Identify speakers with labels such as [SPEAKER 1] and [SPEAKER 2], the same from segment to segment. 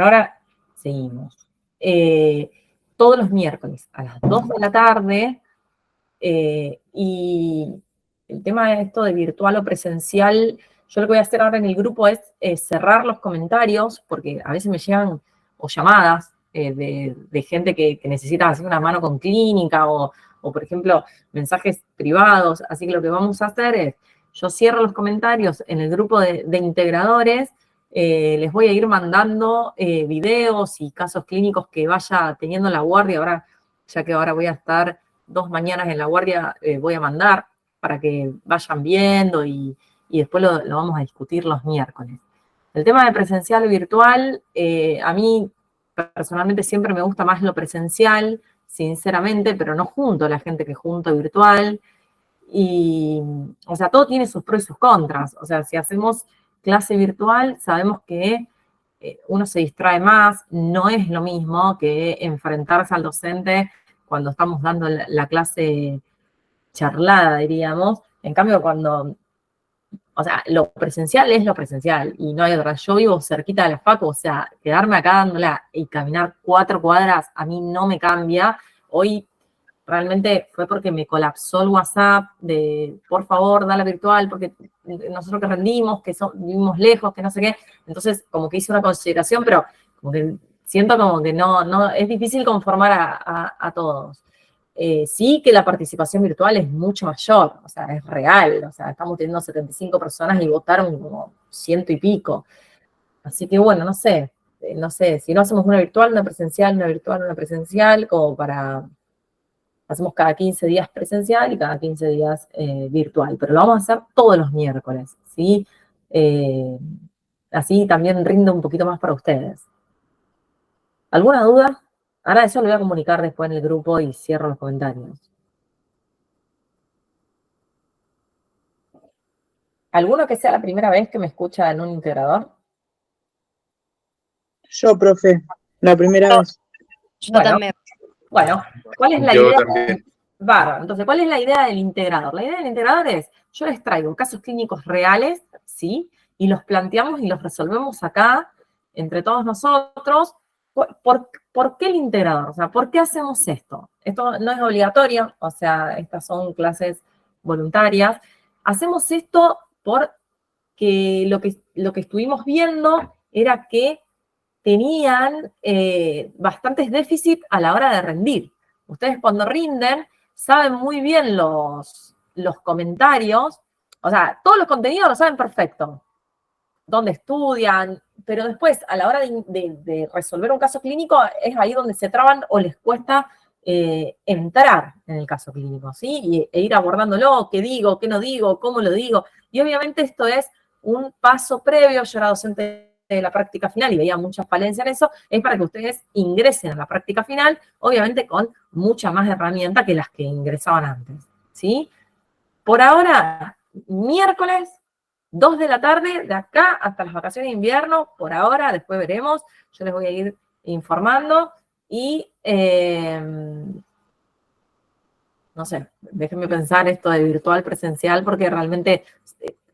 [SPEAKER 1] Ahora seguimos. Todos los miércoles a las 2 de la tarde, y el tema de esto de virtual o presencial, yo lo que voy a hacer ahora en el grupo es cerrar los comentarios, porque a veces me llegan o llamadas de gente que necesita hacer una mano con clínica o, por ejemplo, mensajes privados. Así que lo que vamos a hacer es, yo cierro los comentarios en el grupo de integradores, les voy a ir mandando videos y casos clínicos que vaya teniendo la guardia. Ahora, ya que ahora voy a estar 2 mañanas en la guardia, voy a mandar para que vayan viendo y después lo vamos a discutir los miércoles. El tema de presencial y virtual, a mí personalmente siempre me gusta más lo presencial, sinceramente, pero no junto a la gente que junto virtual. Y, o sea, todo tiene sus pros y sus contras. O sea, si hacemos clase virtual, sabemos que uno se distrae más, no es lo mismo que enfrentarse al docente cuando estamos dando la clase charlada, diríamos. En cambio, o sea, lo presencial es lo presencial y no hay otra. Yo vivo cerquita de la facu, o sea, quedarme acá dándola y caminar 4 cuadras a mí no me cambia. Hoy realmente fue porque me colapsó el WhatsApp de, por favor, dala virtual, porque nosotros que rendimos, vivimos lejos, que no sé qué. Entonces, como que hice una consideración, pero como que siento como que no es difícil conformar a todos. Sí que la participación virtual es mucho mayor, o sea, es real. O sea, estamos teniendo 75 personas y votaron como 100 y pico. Así que bueno, no sé, si no hacemos una virtual, una presencial, una virtual, una presencial, como para... Hacemos cada 15 días presencial y cada 15 días virtual, pero lo vamos a hacer todos los miércoles, ¿sí? Así también rinde un poquito más para ustedes. ¿Alguna duda? Ahora eso lo voy a comunicar después en el grupo y cierro los comentarios. ¿Alguno que sea la primera vez que me escucha en un integrador?
[SPEAKER 2] Yo, profe, la primera vez.
[SPEAKER 3] Yo también.
[SPEAKER 1] Bueno, ¿cuál es la
[SPEAKER 4] Yo
[SPEAKER 1] idea?
[SPEAKER 4] también.
[SPEAKER 1] Bárbaro. Entonces, ¿cuál es la idea del integrador? La idea del integrador es, yo les traigo casos clínicos reales, ¿sí? Y los planteamos y los resolvemos acá, entre todos nosotros. ¿Por qué el integrador? O sea, ¿por qué hacemos esto? Esto no es obligatorio, o sea, estas son clases voluntarias. Hacemos esto porque lo que estuvimos viendo era que tenían bastantes déficits a la hora de rendir. Ustedes cuando rinden saben muy bien los comentarios, o sea, todos los contenidos lo saben perfecto, dónde estudian, pero después a la hora de resolver un caso clínico es ahí donde se traban o les cuesta entrar en el caso clínico, ¿sí? E ir abordándolo, qué digo, qué no digo, cómo lo digo. Y obviamente esto es un paso previo. Yo era docente de la práctica final y veía muchas falencias en eso, es para que ustedes ingresen a la práctica final, obviamente con mucha más herramienta que las que ingresaban antes, ¿sí? Por ahora, miércoles, 2 de la tarde, de acá hasta las vacaciones de invierno, por ahora, después veremos, yo les voy a ir informando y, no sé, déjenme pensar esto de virtual presencial, porque realmente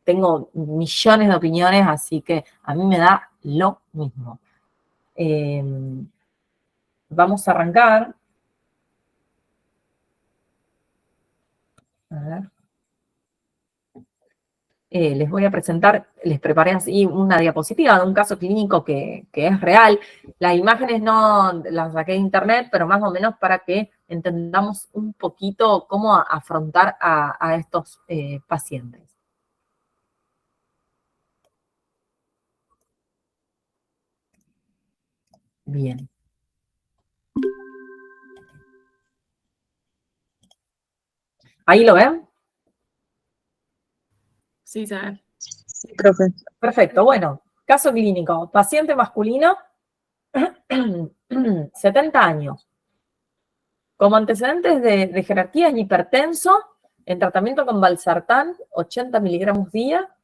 [SPEAKER 1] tengo millones de opiniones, así que a mí me da lo mismo. Vamos a arrancar. A ver. Les voy a presentar, les preparé así una diapositiva de un caso clínico que es real. Las imágenes no las saqué de internet, pero más o menos para que entendamos un poquito cómo afrontar a estos pacientes. Bien. ¿Ahí lo ven?
[SPEAKER 3] Sí, ¿sabes?
[SPEAKER 2] Sí, profe.
[SPEAKER 1] Perfecto, bueno, caso clínico, paciente masculino, 70 años, como antecedentes de jerarquía es hipertenso, en tratamiento con valsartán, 80 miligramos día,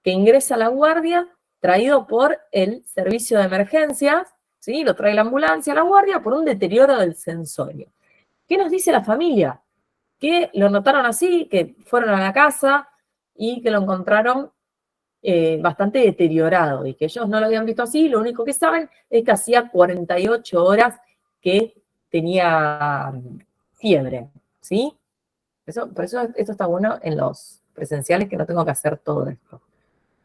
[SPEAKER 1] que ingresa a la guardia, traído por el servicio de emergencias, ¿sí? Lo trae la ambulancia a la guardia por un deterioro del sensorio. ¿Qué nos dice la familia? Que lo notaron así, que fueron a la casa y que lo encontraron bastante deteriorado y que ellos no lo habían visto así. Lo único que saben es que hacía 48 horas que tenía fiebre, ¿sí? Por eso esto está bueno en los presenciales, que no tengo que hacer todo esto.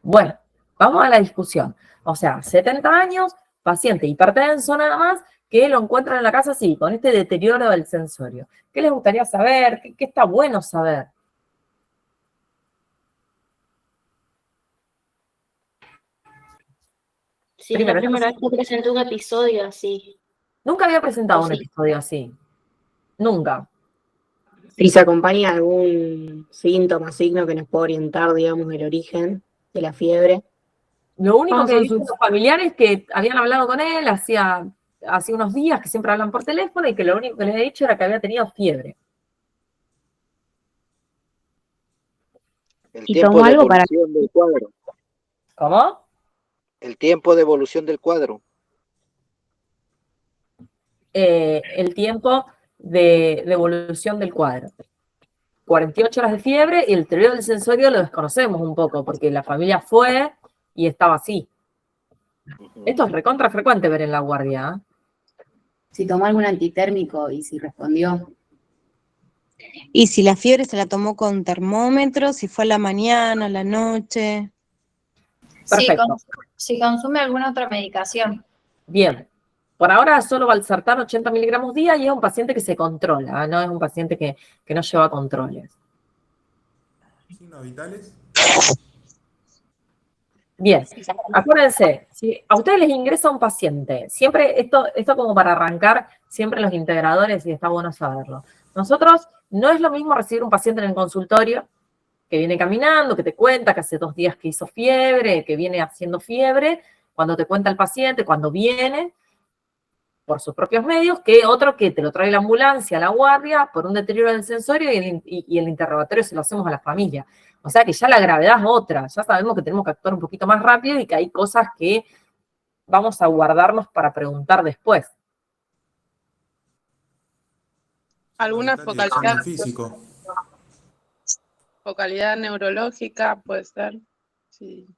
[SPEAKER 1] Bueno, vamos a la discusión. O sea, 70 años, paciente hipertenso nada más, que lo encuentran en la casa así, con este deterioro del sensorio. ¿Qué les gustaría saber? ¿Qué está bueno saber?
[SPEAKER 3] Sí, es la primera vez que presento un episodio así.
[SPEAKER 1] Nunca había presentado un
[SPEAKER 3] Sí.
[SPEAKER 1] episodio así. Nunca.
[SPEAKER 4] Si se acompaña de algún síntoma, signo que nos pueda orientar, digamos, del origen de la fiebre.
[SPEAKER 1] Lo único
[SPEAKER 4] Vamos
[SPEAKER 1] que
[SPEAKER 4] a
[SPEAKER 1] dicen los familiares que habían hablado con él hacía unos días, que siempre hablan por teléfono, y que lo único que les he dicho era que había tenido fiebre.
[SPEAKER 5] El
[SPEAKER 4] ¿Y
[SPEAKER 5] tiempo
[SPEAKER 4] tomó
[SPEAKER 5] de
[SPEAKER 4] algo para-
[SPEAKER 5] evolución del cuadro.
[SPEAKER 1] ¿Cómo?
[SPEAKER 5] El tiempo de evolución del cuadro.
[SPEAKER 1] El tiempo de evolución del cuadro. 48 horas de fiebre, y el deterioro del sensorio lo desconocemos un poco, porque la familia fue y estaba así. Esto es recontra frecuente ver en la guardia, ¿eh?
[SPEAKER 6] Si tomó algún antitérmico y si respondió.
[SPEAKER 7] Y si la fiebre se la tomó con termómetro, si fue a la mañana, a la noche.
[SPEAKER 1] Perfecto.
[SPEAKER 8] Si consume alguna otra medicación.
[SPEAKER 1] Bien. Por ahora solo Valsartán 80 miligramos día, y es un paciente que se controla, ¿eh? No es un paciente que no lleva controles.
[SPEAKER 9] ¿Signos vitales?
[SPEAKER 1] Bien, acuérdense, si a ustedes les ingresa un paciente, siempre esto como para arrancar, siempre los integradores, y está bueno saberlo. Nosotros, no es lo mismo recibir un paciente en el consultorio que viene caminando, que te cuenta que hace 2 días que hizo fiebre, que viene haciendo fiebre, cuando te cuenta el paciente, cuando viene por sus propios medios, que otro que te lo trae la ambulancia a la guardia por un deterioro del sensorio, y el interrogatorio se lo hacemos a la familia. O sea que ya la gravedad es otra, ya sabemos que tenemos que actuar un poquito más rápido y que hay cosas que vamos a guardarnos para preguntar después.
[SPEAKER 10] ¿Alguna
[SPEAKER 9] Examen físico.
[SPEAKER 10] focalidad neurológica puede ser? Sí.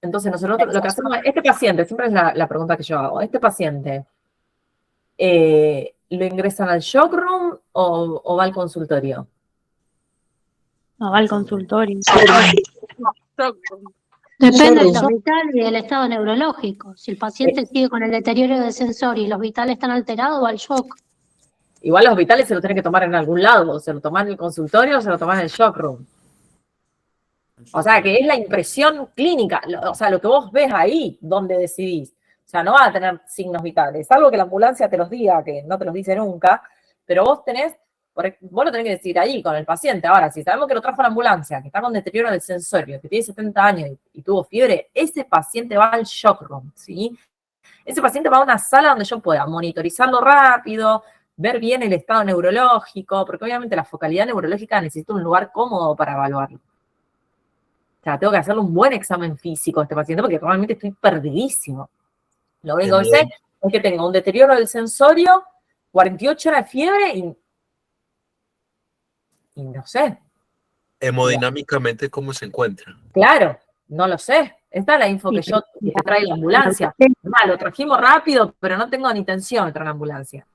[SPEAKER 1] Entonces nosotros lo que hacemos, este paciente, siempre es la pregunta que yo hago, este paciente, ¿lo ingresan al shock room o va al consultorio?
[SPEAKER 7] No, va al consultorio.
[SPEAKER 11] Depende de los vitales y del estado neurológico. Si el paciente sigue con el deterioro del sensorio y los vitales están alterados, va al shock.
[SPEAKER 1] Igual los vitales se lo tienen que tomar en algún lado, se lo toman en el consultorio o se lo toman en el shock room. O sea, que es la impresión clínica, o sea, lo que vos ves ahí, donde decidís. O sea, no va a tener signos vitales, salvo que la ambulancia te los diga, que no te los dice nunca, pero vos lo tenés que decir ahí con el paciente. Ahora, si sabemos que lo trajo la ambulancia, que está con deterioro del sensorio, que tiene 70 años y tuvo fiebre, ese paciente va al shock room, ¿sí? Ese paciente va a una sala donde yo pueda monitorizarlo rápido, ver bien el estado neurológico, porque obviamente la focalidad neurológica necesita un lugar cómodo para evaluarlo. O sea, tengo que hacerle un buen examen físico a este paciente porque realmente estoy perdidísimo. Lo único que sé es que tengo un deterioro del sensorio, 48 horas de fiebre y no sé.
[SPEAKER 12] Hemodinámicamente, ¿cómo se encuentra?
[SPEAKER 1] Claro, no lo sé. Esta es la info que te trae la ambulancia. Lo trajimos rápido, pero no tengo ni intención de traer la ambulancia.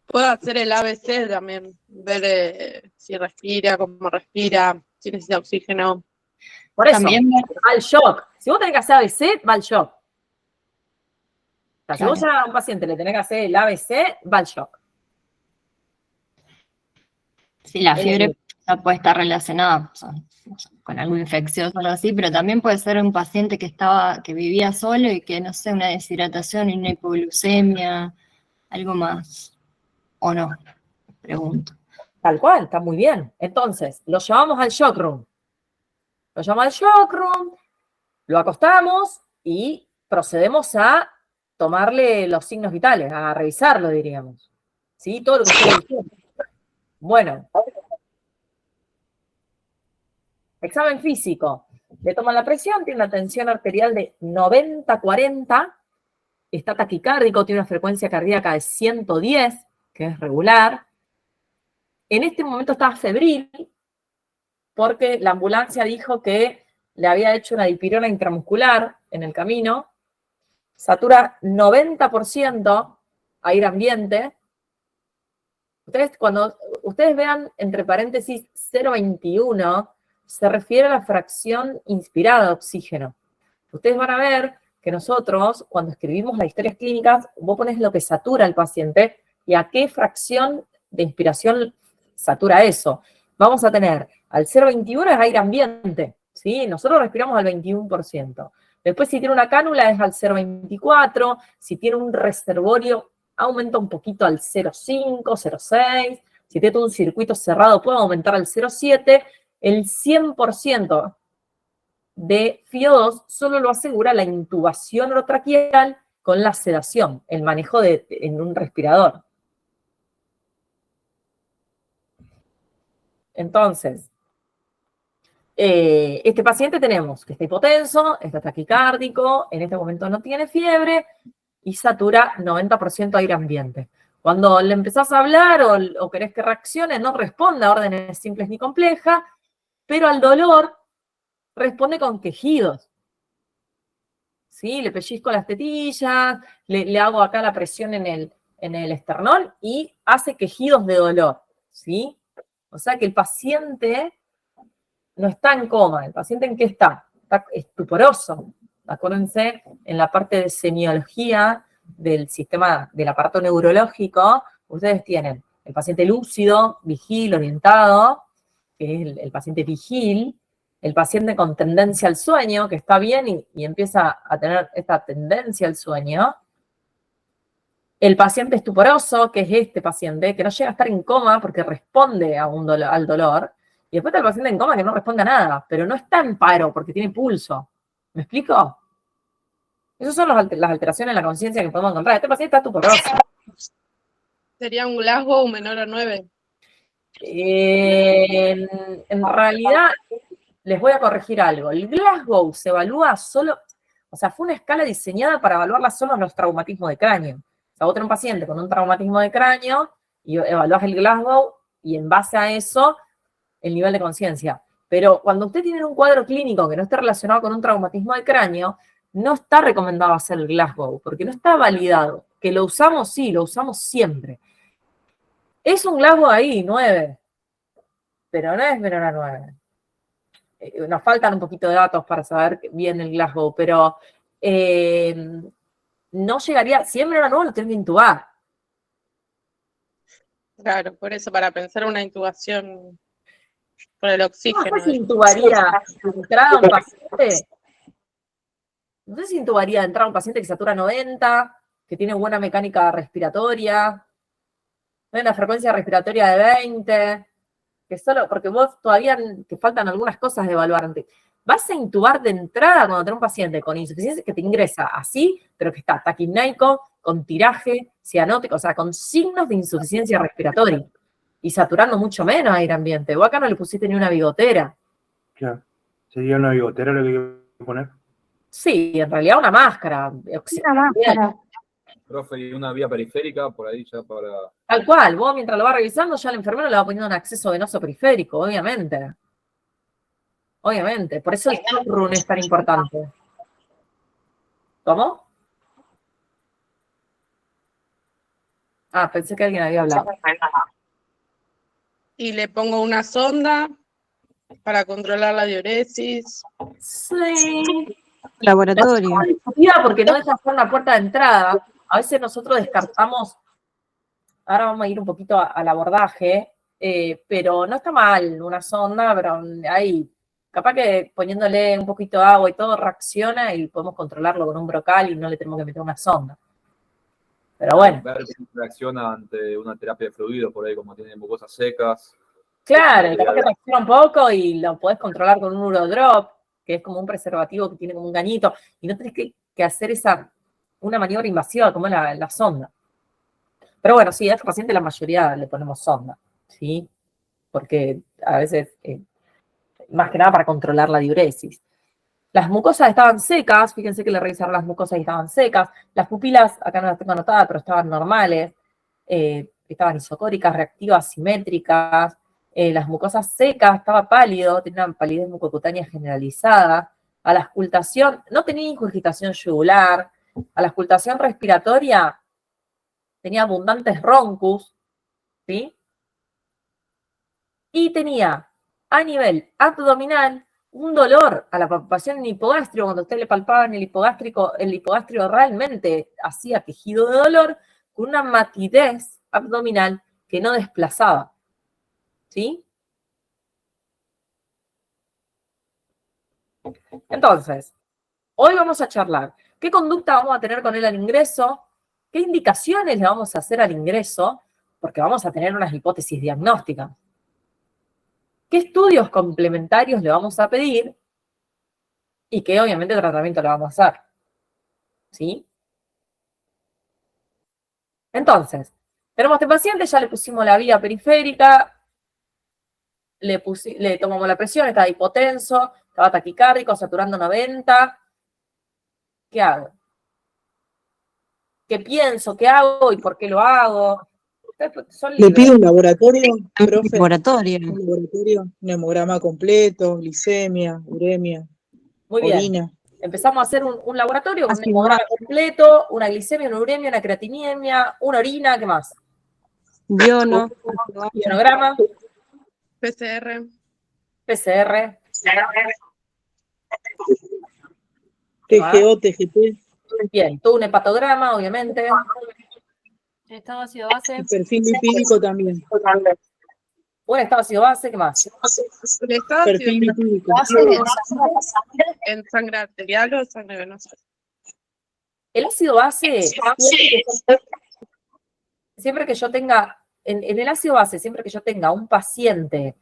[SPEAKER 10] Puedo hacer el ABC también, ver si respira, cómo respira, si necesita oxígeno.
[SPEAKER 1] Por eso,
[SPEAKER 10] También
[SPEAKER 1] va al shock. Si vos tenés que hacer ABC, va al shock. O sea, si vos a un paciente le tenés que hacer el ABC, va al shock.
[SPEAKER 3] Sí, la fiebre puede estar relacionada con algo infeccioso o algo así, pero también puede ser un paciente que vivía solo y que, no sé, una deshidratación y una hipoglucemia, algo más. ¿O no? Pregunto.
[SPEAKER 1] Tal cual, está muy bien. Entonces, lo llevamos al shock room. Lo llevamos al shock room, lo acostamos y procedemos a tomarle los signos vitales, a revisarlo, diríamos. ¿Sí? Todo lo que estoy diciendo. Bueno. Examen físico. Le toman la presión, tiene una tensión arterial de 90-40, está taquicárdico, tiene una frecuencia cardíaca de 110, que es regular. En este momento está febril, porque la ambulancia dijo que le había hecho una dipirona intramuscular en el camino, satura 90% aire ambiente. Cuando ustedes vean entre paréntesis 0,21, se refiere a la fracción inspirada de oxígeno. Ustedes van a ver que nosotros, cuando escribimos las historias clínicas, vos pones lo que satura al paciente y a qué fracción de inspiración satura eso. Vamos a tener al 0,21 es aire ambiente, ¿sí? Nosotros respiramos al 21%. Después, si tiene una cánula, es al 0,24. Si tiene un reservorio, aumenta un poquito al 0,5, 0,6. Si tiene todo un circuito cerrado, puede aumentar al 0,7. El 100% de FiO2 solo lo asegura la intubación orotraqueal con la sedación, el manejo en un respirador. Entonces, este paciente tenemos que está hipotenso, está taquicárdico, en este momento no tiene fiebre y satura 90% aire ambiente. Cuando le empezás a hablar o querés que reaccione, no responde a órdenes simples ni complejas, pero al dolor responde con quejidos. ¿Sí? Le pellizco las tetillas, le hago acá la presión en el esternón y hace quejidos de dolor. ¿Sí? O sea que el paciente no está en coma. ¿El paciente en qué está? Está estuporoso. Acuérdense, en la parte de semiología del sistema del aparato neurológico, ustedes tienen el paciente lúcido, vigil, orientado, que es el paciente vigil, el paciente con tendencia al sueño, que está bien y empieza a tener esta tendencia al sueño, el paciente estuporoso, que es este paciente, que no llega a estar en coma porque responde al dolor, y después está el paciente en coma que no responde a nada, pero no está en paro porque tiene pulso. ¿Me explico? Esas son las alteraciones en la conciencia que podemos encontrar. Este paciente está estuporoso.
[SPEAKER 10] Sería un Glasgow menor a 9.
[SPEAKER 1] En realidad, les voy a corregir algo. El Glasgow se evalúa solo, o sea, fue una escala diseñada para evaluarla solo en los traumatismos de cráneo. O sea, vos tenés un paciente con un traumatismo de cráneo y evaluás el Glasgow y en base a eso, el nivel de conciencia. Pero cuando usted tiene un cuadro clínico que no esté relacionado con un traumatismo de cráneo, no está recomendado hacer el Glasgow, porque no está validado. Que lo usamos, sí, lo usamos siempre. Es un Glasgow ahí, 9, pero no es menor a 9. Nos faltan un poquito de datos para saber bien el Glasgow, pero no llegaría, si es menor a 9 lo tienen que intubar.
[SPEAKER 10] Claro, por eso, para pensar una intubación por el oxígeno.
[SPEAKER 1] No sé si intubaría de entrada un paciente. No sé si intubaría de entrada un paciente que satura 90, que tiene buena mecánica respiratoria, tiene una frecuencia respiratoria de 20, que solo, porque vos todavía te faltan algunas cosas de evaluar. Vas a intubar de entrada cuando tenés un paciente con insuficiencia que te ingresa así, pero que está taquipneico, con tiraje, cianótico, o sea, con signos de insuficiencia respiratoria. Y saturando mucho menos aire ambiente. Vos acá no le pusiste ni una bigotera.
[SPEAKER 13] Claro. ¿Sería una bigotera lo que hay que poner?
[SPEAKER 1] Sí, en realidad una máscara.
[SPEAKER 11] Una máscara.
[SPEAKER 14] Profe, y una vía periférica por ahí ya para...
[SPEAKER 1] Tal cual, vos mientras lo vas revisando, ya el enfermero le va poniendo un acceso venoso periférico, obviamente. Obviamente, por eso el run es tan importante. ¿Cómo? Ah, pensé que alguien había hablado.
[SPEAKER 10] Y le pongo una sonda para controlar la diuresis.
[SPEAKER 1] Sí.
[SPEAKER 7] Laboratorio.
[SPEAKER 1] Porque no deja ser una puerta de entrada. A veces nosotros descartamos, ahora vamos a ir un poquito al abordaje, pero no está mal una sonda, pero ahí, capaz que poniéndole un poquito de agua y todo, reacciona y podemos controlarlo con un brocal y no le tenemos que meter una sonda. Pero bueno.
[SPEAKER 14] Ver si reacciona ante una terapia de fluidos, por ahí como tienen mucosas secas.
[SPEAKER 1] Claro, y capaz que reacciona un poco y lo podés controlar con un urodrop, que es como un preservativo que tiene como un gañito, y no tenés que hacer una maniobra invasiva como la sonda. Pero bueno, sí, a este paciente la mayoría le ponemos sonda, ¿sí? Porque a veces, más que nada para controlar la diuresis. Las mucosas estaban secas, fíjense que le revisaron las mucosas y estaban secas. Las pupilas, acá no las tengo anotadas, pero estaban normales. Estaban isocóricas, reactivas, simétricas. las mucosas secas, estaba pálido, tenía una palidez mucocutánea generalizada. A la auscultación, no tenía ingurgitación yugular. A la auscultación respiratoria tenía abundantes roncus, ¿sí? Y tenía a nivel abdominal un dolor a la palpación en hipogastrio. Cuando usted le palpaba en el hipogastrio realmente hacía quejido de dolor, con una matidez abdominal que no desplazaba, ¿sí? Entonces, hoy vamos a charlar qué conducta vamos a tener con él al ingreso, qué indicaciones le vamos a hacer al ingreso, porque vamos a tener unas hipótesis diagnósticas. ¿Qué estudios complementarios le vamos a pedir? Y qué, obviamente, tratamiento le vamos a hacer. ¿Sí? Entonces, tenemos este paciente, ya le pusimos la vía periférica, le tomamos la presión, estaba hipotenso, estaba taquicárdico, saturando 90. ¿Qué hago? ¿Qué pienso? ¿Qué hago? ¿Y por qué lo hago?
[SPEAKER 2] Le pido un laboratorio, profe.
[SPEAKER 7] Laboratorio.
[SPEAKER 2] Un laboratorio, un hemograma completo, glicemia, uremia,
[SPEAKER 1] Muy bien.
[SPEAKER 2] orina.
[SPEAKER 1] Empezamos a hacer un laboratorio, un hemograma completo, una glicemia, una uremia, una creatinemia, una orina, ¿qué más?
[SPEAKER 7] Biono.
[SPEAKER 1] Bionograma.
[SPEAKER 10] PCR.
[SPEAKER 1] PCR.
[SPEAKER 2] TGO, TGT.
[SPEAKER 1] Bien, todo un hepatograma, obviamente.
[SPEAKER 8] Estado ácido base.
[SPEAKER 2] El perfil lipídico también.
[SPEAKER 1] Un estado ácido base, ¿qué más?
[SPEAKER 10] El estado
[SPEAKER 2] Perfil lipídico.
[SPEAKER 10] ¿En sangre arterial o sangre venosa?
[SPEAKER 1] El ácido base, siempre que yo tenga, en el ácido base, siempre que yo tenga un paciente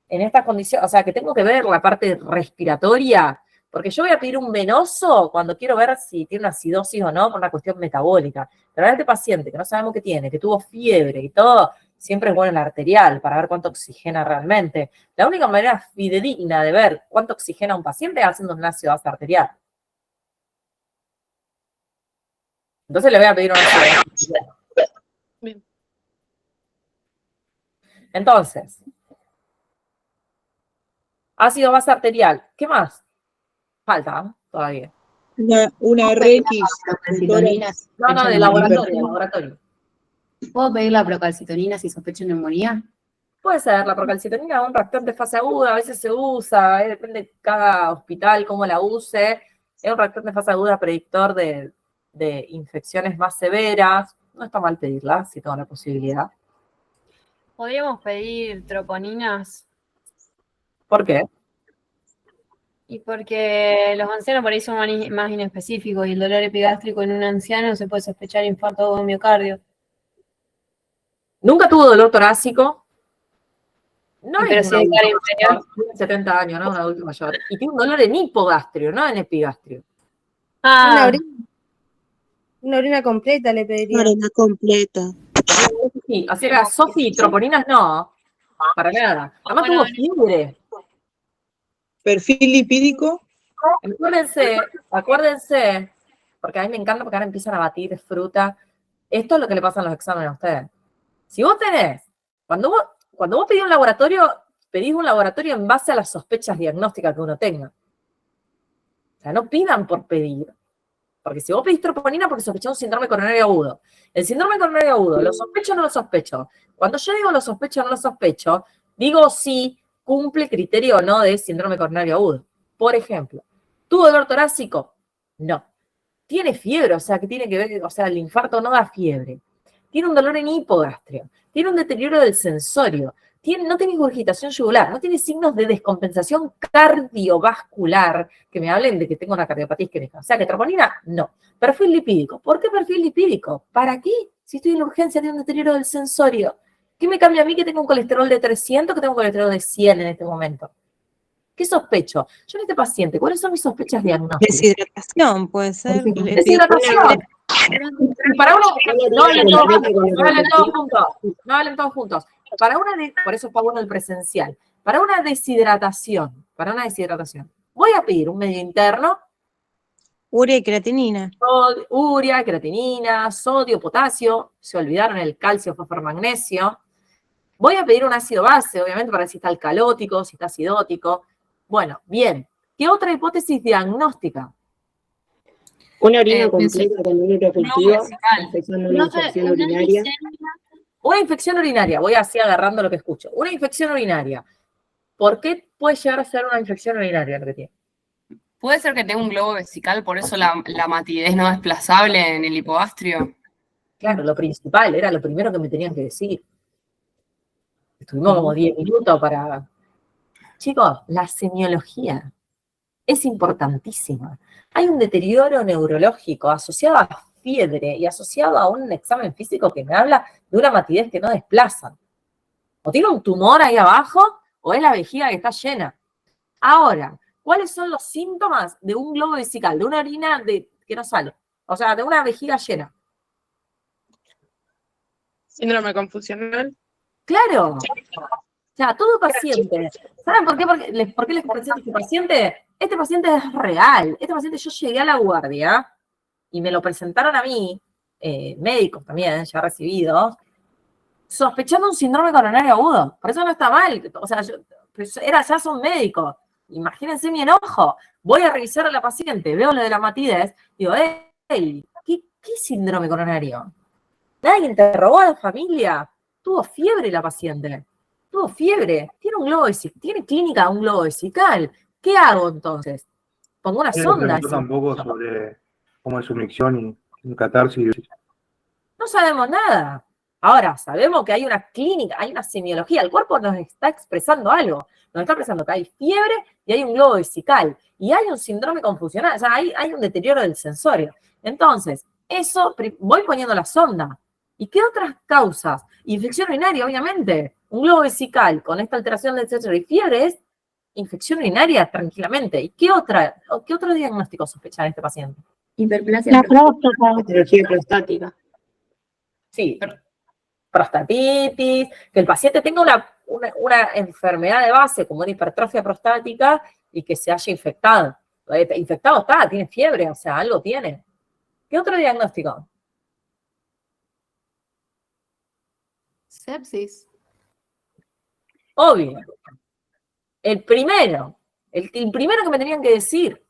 [SPEAKER 1] en estas condiciones, o sea, que tengo que ver la parte respiratoria, porque yo voy a pedir un venoso cuando quiero ver si tiene una acidosis o no por una cuestión metabólica. Pero a este paciente que no sabemos qué tiene, que tuvo fiebre y todo, siempre es bueno el arterial para ver cuánto oxigena realmente. La única manera fidedigna de ver cuánto oxigena un paciente es haciendo un ácido base arterial. Entonces le voy a pedir un ácido base.
[SPEAKER 10] Bien.
[SPEAKER 1] Entonces, ácido base arterial. ¿Qué más? Falta, ¿eh? Todavía.
[SPEAKER 2] Una RX.
[SPEAKER 1] No, de laboratorio.
[SPEAKER 6] ¿Puedo pedir la procalcitonina si sospecho neumonía?
[SPEAKER 1] Puede ser, la procalcitonina es un reactor de fase aguda, a veces se usa, depende de cada hospital cómo la use. Es un reactor de fase aguda predictor de infecciones más severas. No está mal pedirla, si tengo la posibilidad.
[SPEAKER 8] ¿Podríamos pedir troponinas?
[SPEAKER 1] ¿Por qué?
[SPEAKER 8] Y porque los ancianos por ahí son más inespecíficos y el dolor epigástrico en un anciano se puede sospechar infarto de miocardio.
[SPEAKER 1] ¿Nunca tuvo dolor torácico? No
[SPEAKER 8] Pero
[SPEAKER 1] es
[SPEAKER 8] sí de cara inferior.
[SPEAKER 1] tiene 70 años, ¿no? Un adulto mayor. Y tiene un dolor en hipogastrio, no en epigastrio.
[SPEAKER 8] Ah,
[SPEAKER 15] Una orina completa le pediría.
[SPEAKER 7] Una orina completa.
[SPEAKER 1] Sí, así era, Sofi, troponinas no, para nada. Además tuvo fiebre.
[SPEAKER 2] Perfil lipídico.
[SPEAKER 1] Acuérdense, porque a mí me encanta porque ahora empiezan a batir fruta. Esto es lo que le pasa en los exámenes a ustedes. Si vos tenés, cuando vos pedís un laboratorio en base a las sospechas diagnósticas que uno tenga. O sea, no pidan por pedir. Porque si vos pedís troponina porque sospechás un síndrome coronario agudo. El síndrome coronario agudo, ¿lo sospecho o no lo sospecho? Cuando yo digo lo sospecho o no lo sospecho, digo si cumple criterio o no de síndrome coronario agudo. Por ejemplo, ¿tuvo dolor torácico? No. ¿Tiene fiebre? O sea, que tiene que ver, o sea, el infarto no da fiebre. Tiene un dolor en hipogastrio. Tiene un deterioro del sensorio. No tiene ingurgitación yugular. No tiene signos de descompensación cardiovascular que me hablen de que tengo una cardiopatía isquémica. O sea, que troponina, no. Perfil lipídico. ¿Por qué perfil lipídico? ¿Para qué? Si estoy en urgencia de un deterioro del sensorio. ¿Qué me cambia a mí que tengo un colesterol de 300 que tengo un colesterol de 100 en este momento? ¿Qué sospecho? Yo en este paciente, ¿cuáles son mis sospechas diagnósticas?
[SPEAKER 7] Deshidratación, puede ser.
[SPEAKER 1] Deshidratación. Para uno, no hablen todos juntos. Por eso está bueno el presencial. Para una deshidratación, voy a pedir un medio interno.
[SPEAKER 7] Urea y creatinina.
[SPEAKER 1] Creatinina, sodio, potasio. Se olvidaron el calcio, fósforo, magnesio. Voy a pedir un ácido base, obviamente, para ver si está alcalótico, si está acidótico. Bueno, bien. ¿Qué otra hipótesis diagnóstica?
[SPEAKER 4] Una orina completa con un urocultivo, afectando una infección urinaria.
[SPEAKER 1] Una infección urinaria, voy así agarrando lo que escucho. Una infección urinaria. ¿Por qué puede llegar a ser una infección urinaria lo que tiene?
[SPEAKER 16] ¿Puede ser que tenga un globo vesical, por eso la matidez no desplazable en el hipogastrio?
[SPEAKER 1] Claro, lo principal, era lo primero que me tenían que decir. Estuvimos como 10 minutos para... Chicos, la semiología es importantísima. Hay un deterioro neurológico asociado a fiebre y asociado a un examen físico que me habla de una matidez que no desplazan. O tiene un tumor ahí abajo, o es la vejiga que está llena. Ahora, ¿cuáles son los síntomas de un globo vesical, de una orina que no sale? O sea, de una vejiga llena.
[SPEAKER 10] Síndrome confusional.
[SPEAKER 1] Claro. O sea, todo paciente. ¿Saben por qué? ¿Por qué les presento a este paciente? Este paciente es real. Este paciente, yo llegué a la guardia y me lo presentaron a mí, médicos también, ya recibidos, sospechando un síndrome coronario agudo. Por eso no está mal. O sea, ya son médicos. Imagínense mi enojo. Voy a revisar a la paciente, veo lo de la matidez, digo, ¿qué síndrome coronario? Nadie interrogó a la familia. Tuvo fiebre la paciente. Tuvo fiebre. Tiene un globo vesical. Tiene clínica de un globo vesical. ¿Qué hago entonces? Pongo una sonda.
[SPEAKER 13] No tampoco sobre cómo es su micción y catarsis.
[SPEAKER 1] No sabemos nada. Ahora, sabemos que hay una clínica, hay una semiología. El cuerpo nos está expresando algo. Nos está expresando que hay fiebre y hay un globo vesical. Y hay un síndrome confusional. O sea, hay un deterioro del sensorio. Entonces, eso, voy poniendo la sonda. ¿Y qué otras causas? Infección urinaria, obviamente. Un globo vesical con esta alteración del sensor y fiebre es infección urinaria tranquilamente. ¿Y qué otro diagnóstico sospecha en este paciente?
[SPEAKER 11] Hiperplasia prostática.
[SPEAKER 4] Cirugía prostática.
[SPEAKER 1] Sí, prostatitis, que el paciente tenga una enfermedad de base como una hipertrofia prostática y que se haya infectado. Infectado está, tiene fiebre, o sea, algo tiene. ¿Qué otro diagnóstico?
[SPEAKER 6] Sepsis.
[SPEAKER 1] Obvio. El primero que me tenían que decir,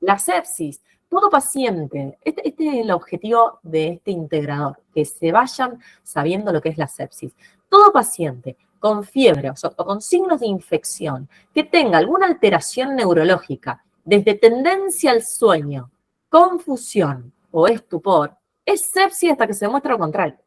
[SPEAKER 1] la sepsis. Todo paciente, este es el objetivo de este integrador, que se vayan sabiendo lo que es la sepsis. Todo paciente con fiebre o con signos de infección, que tenga alguna alteración neurológica, desde tendencia al sueño, confusión o estupor, es sepsis hasta que se demuestre lo contrario.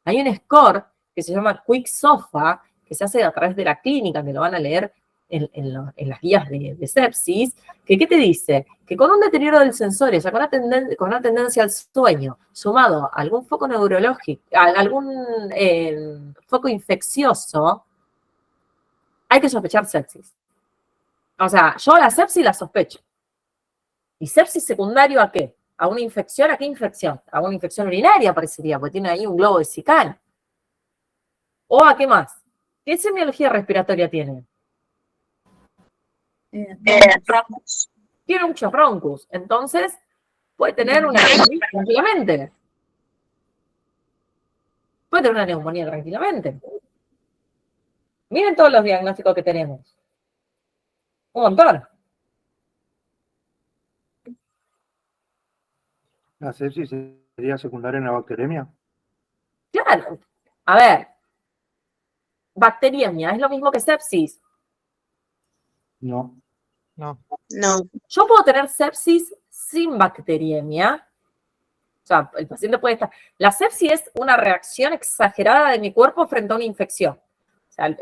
[SPEAKER 1] Hay un score que se llama Quick SOFA, que se hace a través de la clínica, que lo van a leer en las guías de sepsis, que ¿qué te dice? Que con un deterioro del sensorio, o sea, con una tendencia al sueño, sumado a algún foco neurológico, a algún foco infeccioso, hay que sospechar sepsis. O sea, yo la sepsis la sospecho. ¿Y sepsis secundario a qué? ¿A una infección? ¿A qué infección? A una infección urinaria parecería, porque tiene ahí un globo vesical. ¿O a qué más? ¿Qué semiología respiratoria tiene? Tiene muchos broncos, entonces puede tener una neumonía tranquilamente. Puede tener una neumonía tranquilamente. Miren todos los diagnósticos que tenemos. Un montón.
[SPEAKER 13] ¿La sepsis sería secundaria en la bacteremia?
[SPEAKER 1] Claro. A ver. Bacteriemia, ¿es lo mismo que sepsis?
[SPEAKER 13] No.
[SPEAKER 4] No.
[SPEAKER 1] Yo puedo tener sepsis sin bacteriemia. O sea, el paciente puede estar... La sepsis es una reacción exagerada de mi cuerpo frente a una infección. O sea,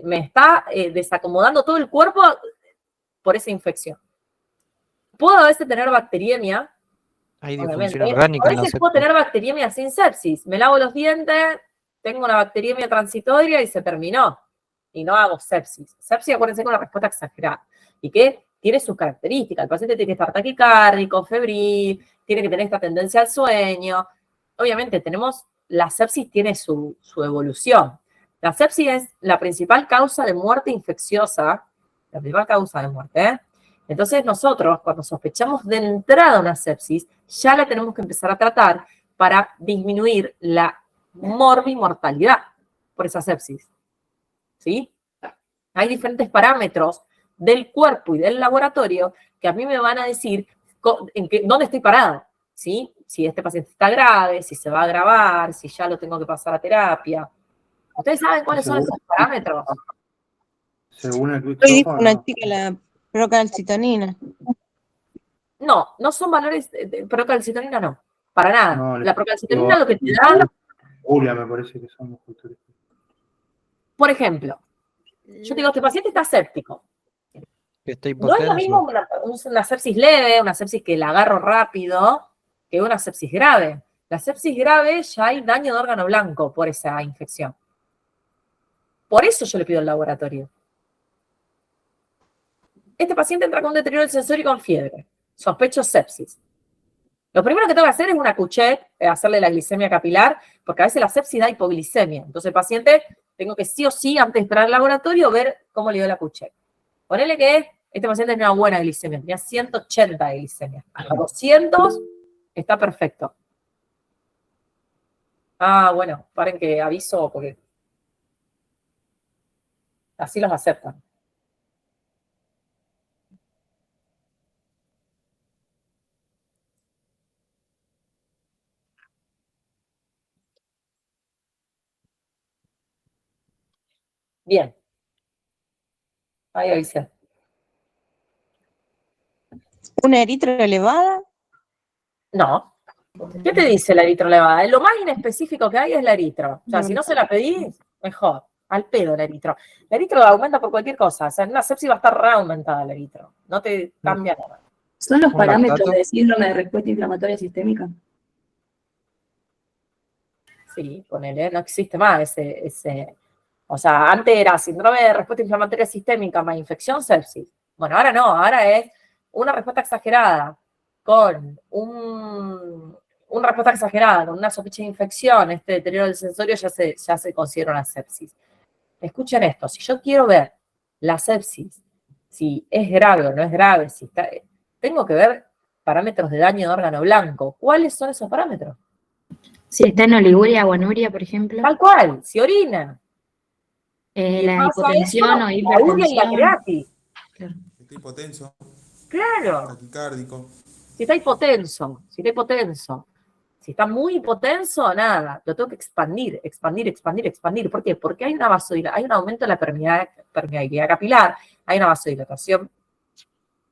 [SPEAKER 1] me está desacomodando todo el cuerpo por esa infección. Puedo a veces tener bacteriemia.
[SPEAKER 17] Hay
[SPEAKER 1] obviamente.
[SPEAKER 17] disfunción orgánica
[SPEAKER 1] A
[SPEAKER 17] en la
[SPEAKER 1] veces puedo
[SPEAKER 17] sepsis.
[SPEAKER 1] tener bacteriemia sin sepsis. Me lavo los dientes, tengo una bacteriemia transitoria y se terminó. Y no hago sepsis. Sepsis, acuérdense, con una respuesta exagerada. Y que tiene sus características. El paciente tiene que estar taquicárdico, febril, tiene que tener esta tendencia al sueño. Obviamente, la sepsis tiene su evolución. La sepsis es la principal causa de muerte infecciosa, la principal causa de muerte, ¿eh? Entonces nosotros, cuando sospechamos de entrada una sepsis, ya la tenemos que empezar a tratar para disminuir la morbimortalidad. por esa sepsis. ¿Sí? Hay diferentes parámetros del cuerpo y del laboratorio que a mí me van a decir dónde estoy parado. ¿Sí? Si este paciente está grave, si se va a agravar, si ya lo tengo que pasar a terapia. ¿Ustedes saben cuáles son esos parámetros?
[SPEAKER 13] Según el
[SPEAKER 7] Hoy dijo
[SPEAKER 13] Christopher,
[SPEAKER 7] una
[SPEAKER 13] no.
[SPEAKER 7] chica la procalcitonina.
[SPEAKER 1] No, no son valores de procalcitonina, no. Para nada.
[SPEAKER 13] No,
[SPEAKER 1] La procalcitonina lo que te da,
[SPEAKER 13] Julia me parece que son los culturistas.
[SPEAKER 1] por ejemplo, yo digo, este paciente está séptico.
[SPEAKER 5] Está
[SPEAKER 1] No es lo mismo
[SPEAKER 5] hipotenso.
[SPEAKER 1] una sepsis leve, una sepsis que la agarro rápido, que una sepsis grave. La sepsis grave ya hay daño de órgano blanco por esa infección. Por eso yo le pido el laboratorio. Este paciente entra con un deterioro del sensor y con fiebre. Sospecho sepsis. Lo primero que tengo que hacer es una cuchet, hacerle la glicemia capilar, porque a veces la sepsis da hipoglicemia. Entonces el paciente, tengo que sí o sí, antes de entrar al laboratorio, ver cómo le dio la cuchet. Ponele que este paciente tenía una buena glicemia, tenía 180 de glicemia. A 200 está perfecto. Ah, bueno, paren que aviso porque así los aceptan. Bien. Ahí avisé.
[SPEAKER 7] ¿Una eritro elevada?
[SPEAKER 1] No. ¿Qué te dice la eritro elevada? Lo más inespecífico que hay es la eritro. O sea, si no se la pedís, mejor. Al pedo la eritro. La eritro aumenta por cualquier cosa. O sea, en una sepsis va a estar reaumentada la eritro. No te cambia nada.
[SPEAKER 6] ¿Son los
[SPEAKER 5] ¿Un
[SPEAKER 6] parámetros
[SPEAKER 5] lactato?
[SPEAKER 6] de síndrome de respuesta inflamatoria sistémica?
[SPEAKER 1] Sí, ponele, no existe más ese. O sea, antes era síndrome de respuesta inflamatoria sistémica más infección sepsis. Bueno, ahora no, ahora es una respuesta exagerada con una respuesta exagerada, con una sospecha de infección, este deterioro del sensorio ya se considera una sepsis. Escuchen esto, si yo quiero ver la sepsis, si es grave o no es grave, si está, tengo que ver parámetros de daño de órgano blanco. ¿Cuáles son esos parámetros?
[SPEAKER 6] Si está en oliguria o anuria, por ejemplo.
[SPEAKER 1] Tal cual, si orina. Y
[SPEAKER 6] La
[SPEAKER 1] pasa
[SPEAKER 6] hipotensión
[SPEAKER 1] eso,
[SPEAKER 6] o
[SPEAKER 1] la uña y la
[SPEAKER 6] hipertensión.
[SPEAKER 1] creatis.
[SPEAKER 9] Está hipotenso,
[SPEAKER 1] Claro.
[SPEAKER 9] taquicárdico.
[SPEAKER 1] Si está hipotenso, si está muy hipotenso, nada, lo tengo que expandir. ¿Por qué? Porque hay hay un aumento de la permeabilidad capilar, hay una vasodilatación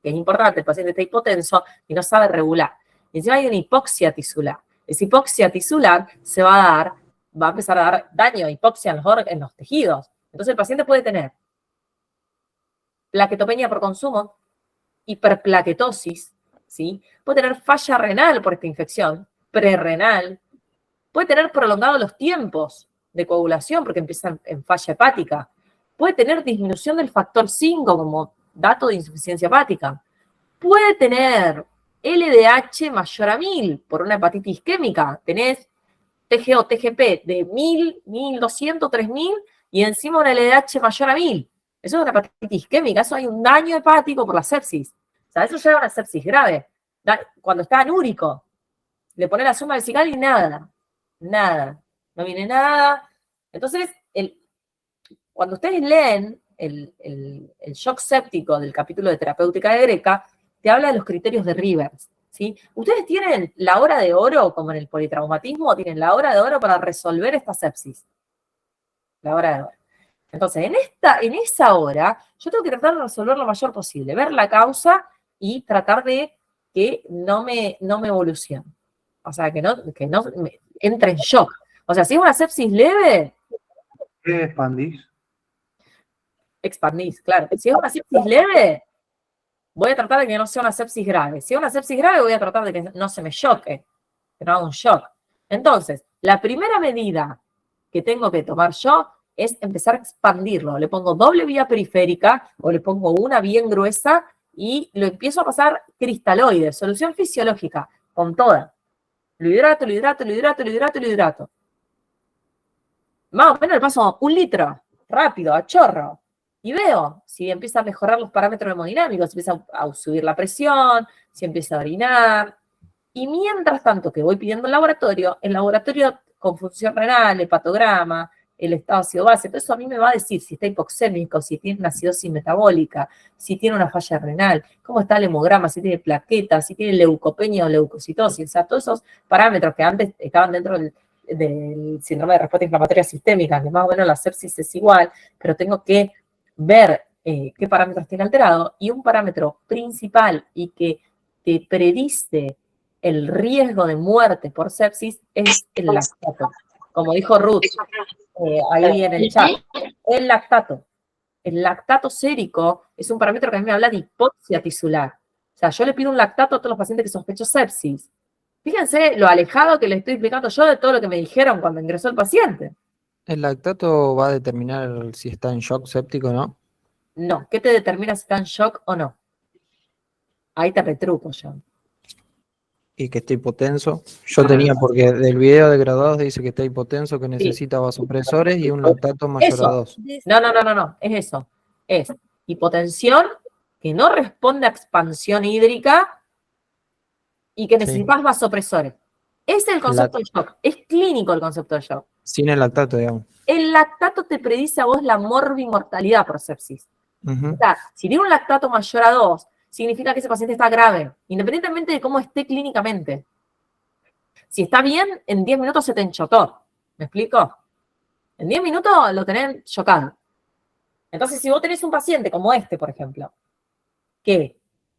[SPEAKER 1] que es importante, el paciente está hipotenso y no sabe regular. Y encima hay una hipoxia tisular. Esa hipoxia tisular va a empezar a dar daño, hipoxia en los tejidos. Entonces el paciente puede tener plaquetopenia por consumo, hiperplaquetosis, ¿sí? Puede tener falla renal por esta infección, prerrenal, puede tener prolongados los tiempos de coagulación porque empieza en falla hepática, puede tener disminución del factor 5 como dato de insuficiencia hepática, puede tener LDH mayor a 1000 por una hepatitis isquémica, tenés TGO, TGP de 1000, 1200, 3000 y encima una LDH mayor a 1000. Eso es una hepatitis isquémica, eso hay un daño hepático por la sepsis. O sea, eso ya es una sepsis grave. Cuando está anúrico, le pone la suma vesical y nada, no viene nada. Entonces, cuando ustedes leen el shock séptico del capítulo de terapéutica de Greca, te habla de los criterios de Rivers, ¿sí? ¿Ustedes tienen la hora de oro, como en el politraumatismo, o tienen la hora de oro para resolver esta sepsis? La hora de oro. Entonces, en esa hora, yo tengo que tratar de resolver lo mayor posible, ver la causa y tratar de que no me evolucione. O sea, que no me entre en shock. O sea, si es una sepsis leve...
[SPEAKER 13] ¿Qué expandís?
[SPEAKER 1] Expandís, claro. Si es una sepsis leve, voy a tratar de que no sea una sepsis grave. Si es una sepsis grave, voy a tratar de que no se me choque, que no haga un shock. Entonces, la primera medida que tengo que tomar yo es empezar a expandirlo. Le pongo doble vía periférica o le pongo una bien gruesa y lo empiezo a pasar cristaloide, solución fisiológica, con toda. Lo hidrato. Más o menos le paso 1 litro, rápido, a chorro. Y veo si empieza a mejorar los parámetros hemodinámicos, si empieza a subir la presión, si empieza a orinar. Y mientras tanto que voy pidiendo el laboratorio con función renal, hepatograma, el estado ácido-base. Entonces, eso a mí me va a decir si está hipoxémico, si tiene una acidosis metabólica, si tiene una falla renal, cómo está el hemograma, si tiene plaquetas, si tiene leucopenia o leucocitosis. O sea, todos esos parámetros que antes estaban dentro del síndrome de respuesta inflamatoria sistémica, que más o menos la sepsis es igual, pero tengo que ver qué parámetros tiene alterado. Y un parámetro principal y que te predice el riesgo de muerte por sepsis es el lactato. Como dijo Ruth ahí en el chat, el lactato sérico es un parámetro que a mí me habla de hipoxia tisular. O sea, yo le pido un lactato a todos los pacientes que sospecho sepsis. Fíjense lo alejado que le estoy explicando yo de todo lo que me dijeron cuando ingresó el paciente.
[SPEAKER 17] ¿El lactato va a determinar si está en shock séptico o no?
[SPEAKER 1] No, ¿qué te determina si está en shock o no? Ahí te retruco yo.
[SPEAKER 17] Y que está hipotenso. Yo tenía, porque del video de graduados dice que está hipotenso, que necesita vasopresores y un lactato mayor a 2.
[SPEAKER 1] No, es eso. Es hipotensión que no responde a expansión hídrica y que necesitas vasopresores. Ese es el concepto de shock. Es clínico el concepto de shock.
[SPEAKER 17] Sin el lactato, digamos.
[SPEAKER 1] El lactato te predice a vos la morbimortalidad por sepsis. O sea, si tiene un lactato mayor a 2, significa que ese paciente está grave, independientemente de cómo esté clínicamente. Si está bien, en 10 minutos se te enchotó. ¿Me explico? En 10 minutos lo tenés chocado. Entonces, si vos tenés un paciente como este, por ejemplo, que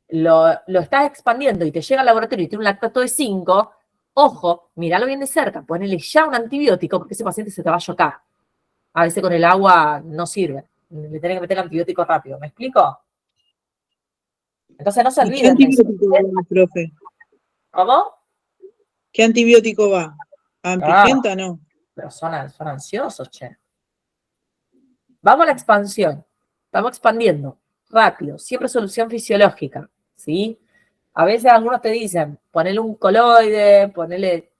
[SPEAKER 1] lo estás expandiendo y te llega al laboratorio y tiene un lactato de 5, ojo, míralo bien de cerca, ponele ya un antibiótico porque ese paciente se te va a chocar. A veces con el agua no sirve. Le tenés que meter el antibiótico rápido. ¿Me explico? Entonces no se olviden de eso.
[SPEAKER 2] ¿Qué antibiótico va, profe?
[SPEAKER 1] ¿Cómo?
[SPEAKER 2] ¿Qué antibiótico va? ¿Ampicenta no?
[SPEAKER 1] Pero son ansiosos, che. Vamos a la expansión. Estamos expandiendo. Rápido. Siempre solución fisiológica. ¿Sí? A veces algunos te dicen, ponele un coloide, ponele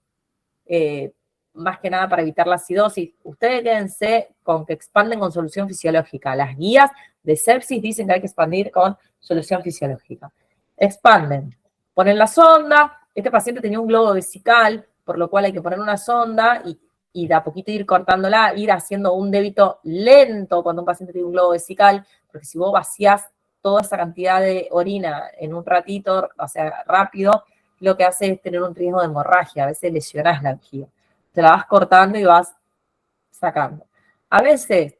[SPEAKER 1] más que nada para evitar la acidosis. Ustedes quédense con que expanden con solución fisiológica. Las guías de sepsis dicen que hay que expandir con solución fisiológica. Expanden. Ponen la sonda. Este paciente tenía un globo vesical, por lo cual hay que poner una sonda y de a poquito ir cortándola, ir haciendo un débito lento cuando un paciente tiene un globo vesical, porque si vos vacías toda esa cantidad de orina en un ratito, o sea, rápido, lo que hace es tener un riesgo de hemorragia. A veces lesionás la vejiga. Te la vas cortando y vas sacando. A veces,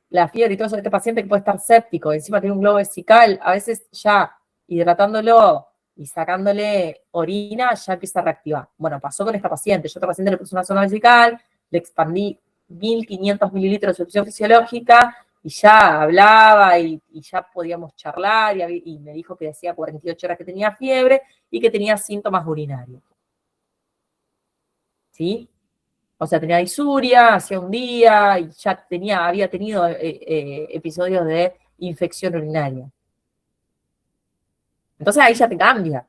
[SPEAKER 1] la fiebre y todo eso de este paciente que puede estar séptico, encima tiene un globo vesical, a veces ya hidratándolo y sacándole orina, ya empieza a reactivar. Bueno, pasó con esta paciente. Yo a esta paciente le puse una sonda vesical, le expandí 1500 mililitros de solución fisiológica y ya hablaba y ya podíamos charlar y me dijo que hacía 48 horas que tenía fiebre y que tenía síntomas urinarios. ¿Sí? O sea, tenía disuria, hacía un día y ya había tenido episodios de infección urinaria. Entonces ahí ya te cambia.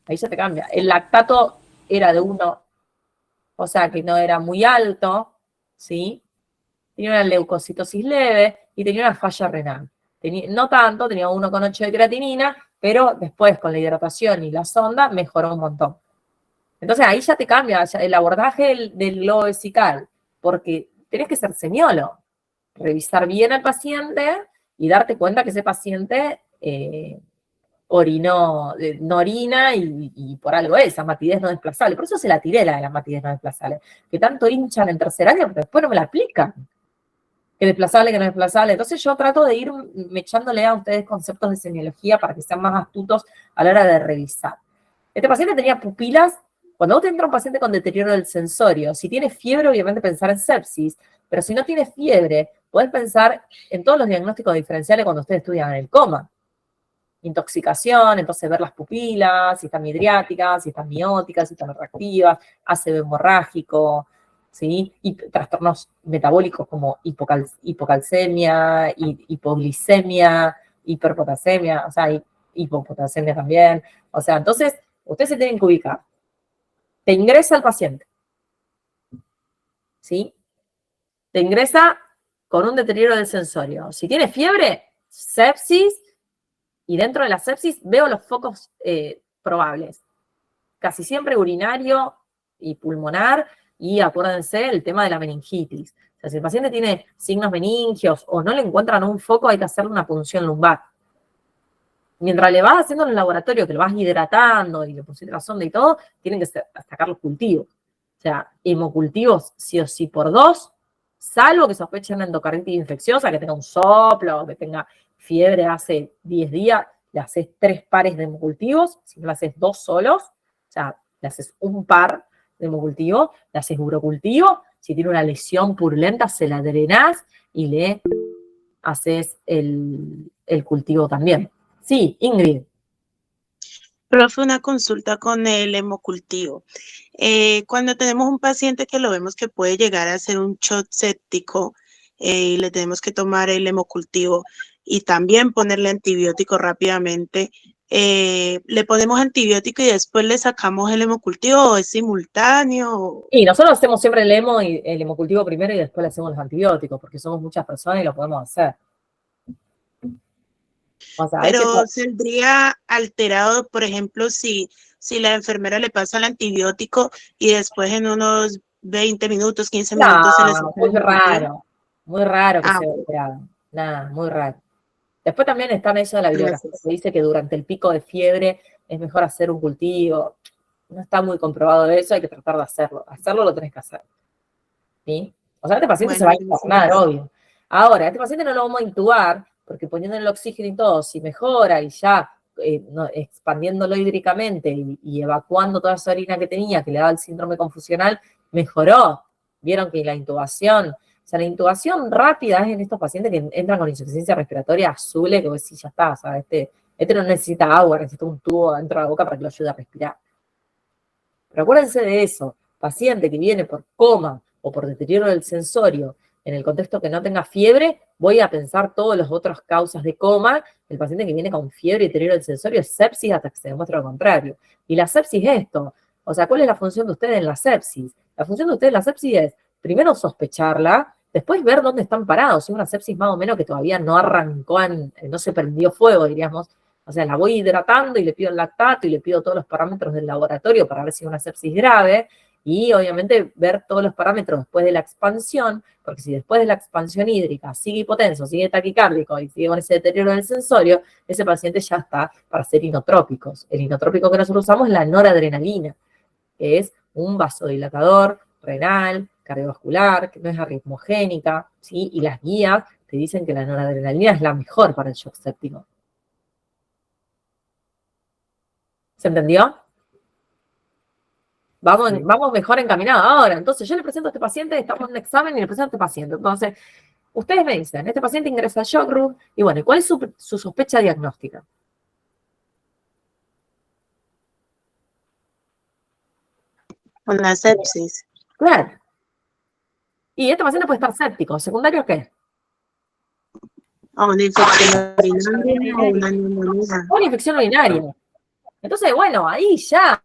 [SPEAKER 1] Ahí ya te cambia. El lactato era de 1, o sea que no era muy alto, ¿sí? Tenía una leucocitosis leve y tenía una falla renal. No tanto, tenía 1,8 de creatinina, pero después con la hidratación y la sonda mejoró un montón. Entonces ahí ya te cambia el abordaje del globo vesical, porque tenés que ser semiólogo, revisar bien al paciente y darte cuenta que ese paciente no orina y por algo es amatidez no desplazable. Por eso se la tiré la de la amatidez no desplazable, que tanto hinchan en tercer año, pero después no me la aplican. Que desplazable, que no desplazable. Entonces yo trato de ir echándole a ustedes conceptos de semiología para que sean más astutos a la hora de revisar. Este paciente tenía pupilas. Cuando vos te entra un paciente con deterioro del sensorio, si tiene fiebre, obviamente pensar en sepsis, pero si no tiene fiebre, podés pensar en todos los diagnósticos diferenciales cuando ustedes estudian en el coma. Intoxicación, entonces ver las pupilas, si están midriáticas, si están mióticas, si están reactivas, ácido hemorrágico, ¿sí? Y trastornos metabólicos como hipocalcemia, hipoglicemia, hiperpotasemia, o sea, hipopotasemia también. O sea, entonces, ustedes se tienen que ubicar. Te ingresa el paciente, ¿sí? Te ingresa con un deterioro del sensorio. Si tiene fiebre, sepsis, y dentro de la sepsis veo los focos probables. Casi siempre urinario y pulmonar, Y acuérdense el tema de la meningitis. O sea, si el paciente tiene signos meningios o no le encuentran un foco, hay que hacerle una punción lumbar. Mientras le vas haciendo en el laboratorio, que lo vas hidratando y le pusiste la sonda y todo, tienen que sacar los cultivos. O sea, hemocultivos sí o sí por 2, salvo que sospechen endocarditis infecciosa, que tenga un soplo, que tenga fiebre hace 10 días, le haces 3 pares de hemocultivos, si no le haces 2 solos, o sea, le haces un par de hemocultivo, le haces urocultivo, si tiene una lesión purulenta se la drenás y le haces el cultivo también. Sí, Ingrid.
[SPEAKER 18] Profe, una consulta con el hemocultivo. Cuando tenemos un paciente que lo vemos que puede llegar a ser un shock séptico y le tenemos que tomar el hemocultivo y también ponerle antibiótico rápidamente, ¿le ponemos antibiótico y después le sacamos el hemocultivo o es simultáneo?
[SPEAKER 1] Y nosotros hacemos siempre el hemocultivo primero y después le hacemos los antibióticos, porque somos muchas personas y lo podemos hacer. O sea,
[SPEAKER 18] Pero saldría alterado, por ejemplo, si la enfermera le pasa el antibiótico y después en unos 20 minutos, 15 minutos se les
[SPEAKER 1] no, muy raro que sea alterado. Nada, muy raro. Después también está en eso de la bibliografía, que dice que durante el pico de fiebre es mejor hacer un cultivo. No está muy comprobado eso, hay que tratar de hacerlo. Hacerlo lo tenés que hacer. ¿Sí? O sea, este paciente se va a internar, obvio. Ahora, este paciente no lo vamos a intubar, porque poniendo el oxígeno y todo, si mejora y ya expandiéndolo hídricamente y evacuando toda esa orina que tenía, que le daba el síndrome confusional, mejoró. Vieron que la intubación, o sea, la intubación rápida es en estos pacientes que entran con insuficiencia respiratoria azul, que vos decís, ya está, o sea, este no necesita agua, necesita un tubo dentro de la boca para que lo ayude a respirar. Pero acuérdense de eso, paciente que viene por coma o por deterioro del sensorio, en el contexto que no tenga fiebre, voy a pensar todas las otras causas de coma. El paciente que viene con fiebre y deterioro del sensorio es sepsis hasta que se demuestre lo contrario. Y la sepsis es esto. O sea, ¿cuál es la función de ustedes en la sepsis? La función de ustedes en la sepsis es, primero sospecharla, después ver dónde están parados. Si es una sepsis más o menos que todavía no arrancó, no se prendió fuego, diríamos. O sea, la voy hidratando y le pido el lactato y le pido todos los parámetros del laboratorio para ver si es una sepsis grave. Y obviamente ver todos los parámetros después de la expansión, porque si después de la expansión hídrica sigue hipotenso, sigue taquicárdico y sigue con ese deterioro del sensorio, ese paciente ya está para ser inotrópicos. El inotrópico que nosotros usamos es la noradrenalina, que es un vasodilatador renal, cardiovascular, que no es arritmogénica, ¿sí? Y las guías te dicen que la noradrenalina es la mejor para el shock séptico. ¿Se entendió? Vamos mejor encaminados ahora. Entonces, yo le presento a este paciente, estamos en un examen y le presento a este paciente. Entonces, ustedes me dicen, este paciente ingresa al shock room, y bueno, ¿cuál es su sospecha diagnóstica?
[SPEAKER 18] Una sepsis.
[SPEAKER 1] Claro. Y este paciente puede estar séptico. ¿Secundario qué?
[SPEAKER 18] Una infección urinaria o una neumonía.
[SPEAKER 1] Una infección urinaria. Entonces, bueno, ahí ya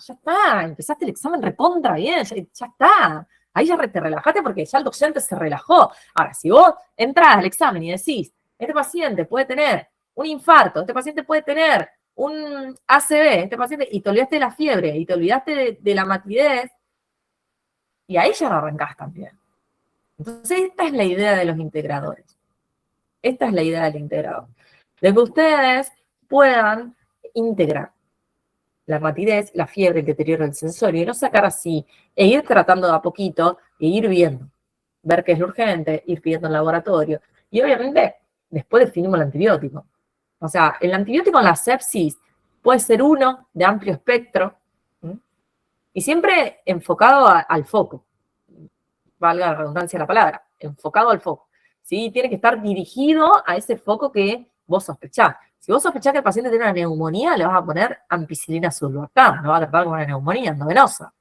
[SPEAKER 1] está, empezaste el examen recontra bien, ya está. Ahí ya te relajaste porque ya el docente se relajó. Ahora, si vos entras al examen y decís, este paciente puede tener un infarto, este paciente puede tener un ACV, este paciente, y te olvidaste de la fiebre, y te olvidaste de la matidez, y ahí ya lo arrancás también. Entonces, esta es la idea de los integradores. Esta es la idea del integrador. De que ustedes puedan integrar la matidez, la fiebre, el deterioro del sensorio, y no sacar así, e ir tratando de a poquito, e ir viendo, ver qué es lo urgente, ir pidiendo el laboratorio, y obviamente después definimos el antibiótico. O sea, el antibiótico en la sepsis puede ser uno de amplio espectro, ¿sí? Y siempre enfocado al foco, valga la redundancia de la palabra, enfocado al foco, ¿sí? Tiene que estar dirigido a ese foco que vos sospechás. Si vos sospechás que el paciente tiene una neumonía, le vas a poner ampicilina sulbactam, lo vas a tratar con una neumonía endovenosa.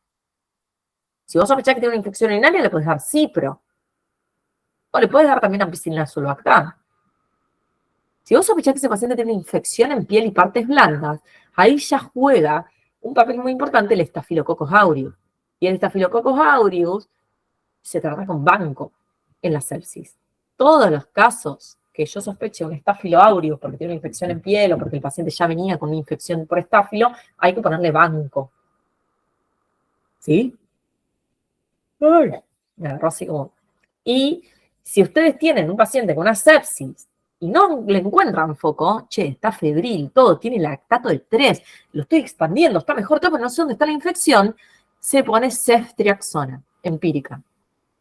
[SPEAKER 1] Si vos sospechás que tiene una infección urinaria, le puedes dar cipro. O le puedes dar también ampicilina sulbactam. Si vos sospechás que ese paciente tiene una infección en piel y partes blandas, ahí ya juega un papel muy importante el Staphylococcus aureus. Y el Staphylococcus aureus se trata con banco en la sepsis. Todos los casos que yo sospeche un estáfilo aureus porque tiene una infección en piel o porque el paciente ya venía con una infección por estáfilo, hay que ponerle banco. ¿Sí? Ay, me agarró así como. Y si ustedes tienen un paciente con una sepsis y no le encuentran foco, che, está febril, todo, tiene lactato de 3, lo estoy expandiendo, está mejor todo, pero no sé dónde está la infección, se pone ceftriaxona empírica,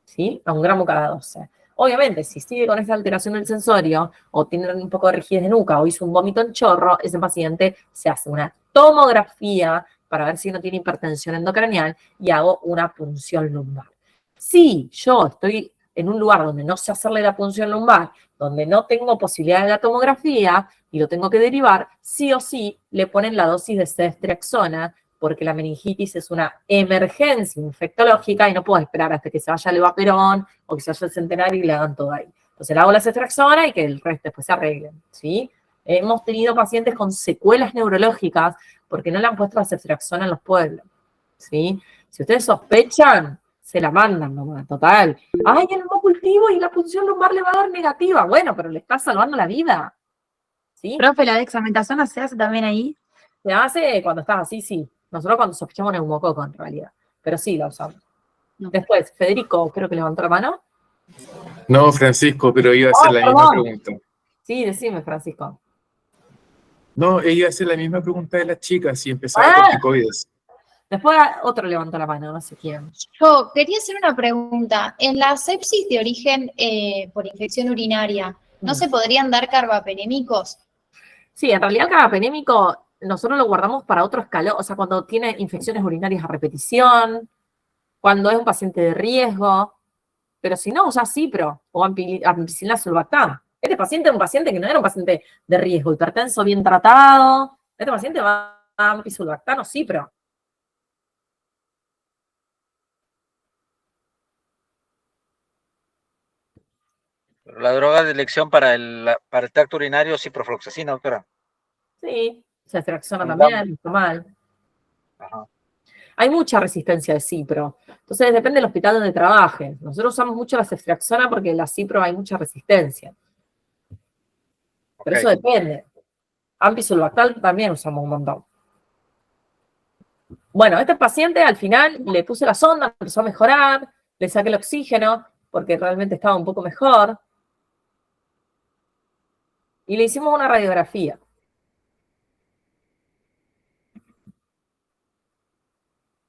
[SPEAKER 1] ¿sí? A 1 gramo cada 12. Obviamente, si sigue con esa alteración del sensorio, o tiene un poco de rigidez de nuca, o hizo un vómito en chorro, ese paciente se hace una tomografía para ver si no tiene hipertensión endocranial y hago una punción lumbar. Si yo estoy en un lugar donde no sé hacerle la punción lumbar, donde no tengo posibilidad de la tomografía y lo tengo que derivar, sí o sí le ponen la dosis de ceftriaxona, porque la meningitis es una emergencia infectológica y no puedo esperar hasta que se vaya el Evaperón o que se vaya el Centenario y le hagan todo ahí. Entonces le hago la ceftriaxona y que el resto después se arreglen, ¿sí? Hemos tenido pacientes con secuelas neurológicas porque no le han puesto la ceftriaxona en los pueblos, ¿sí? Si ustedes sospechan, se la mandan nomás, total. Ay, el hemocultivo y la punción lumbar le va a dar negativa. Bueno, pero le está salvando la vida, ¿sí?
[SPEAKER 15] Profe, ¿la dexametasona se hace también ahí?
[SPEAKER 1] Se hace cuando estás así, sí. Nosotros cuando sospechamos neumococo, en realidad. Pero sí la usamos. Después, Federico, creo que levantó la mano.
[SPEAKER 19] No, Francisco, pero iba a hacer la misma pregunta.
[SPEAKER 1] Sí, decime, Francisco.
[SPEAKER 19] No, ella iba a hacer la misma pregunta de las chicas, si empezaba corticoides.
[SPEAKER 1] Después otro levantó la mano, no sé quién.
[SPEAKER 20] Yo quería hacer una pregunta. En la sepsis de origen por infección urinaria, ¿no se podrían dar carbapenémicos?
[SPEAKER 1] Sí, en realidad el carbapenémico nosotros lo guardamos para otro escalón, o sea, cuando tiene infecciones urinarias a repetición, cuando es un paciente de riesgo, pero si no, usa cipro o ampicilina sulbactam. Este paciente es un paciente que no era un paciente de riesgo, hipertenso bien tratado. Este paciente va a ampicilina o cipro.
[SPEAKER 5] La droga de elección para el tracto urinario es ciprofloxacina, doctora.
[SPEAKER 1] Sí, ceftriaxona también, está mal.
[SPEAKER 5] Ajá.
[SPEAKER 1] Hay mucha resistencia de cipro. Entonces depende del hospital donde trabajes. Nosotros usamos mucho la ceftriaxona porque en la cipro hay mucha resistencia. Pero eso depende. Ampicilbactam también usamos un montón. Bueno, este paciente al final le puse la sonda, empezó a mejorar, le saqué el oxígeno porque realmente estaba un poco mejor. Y le hicimos una radiografía.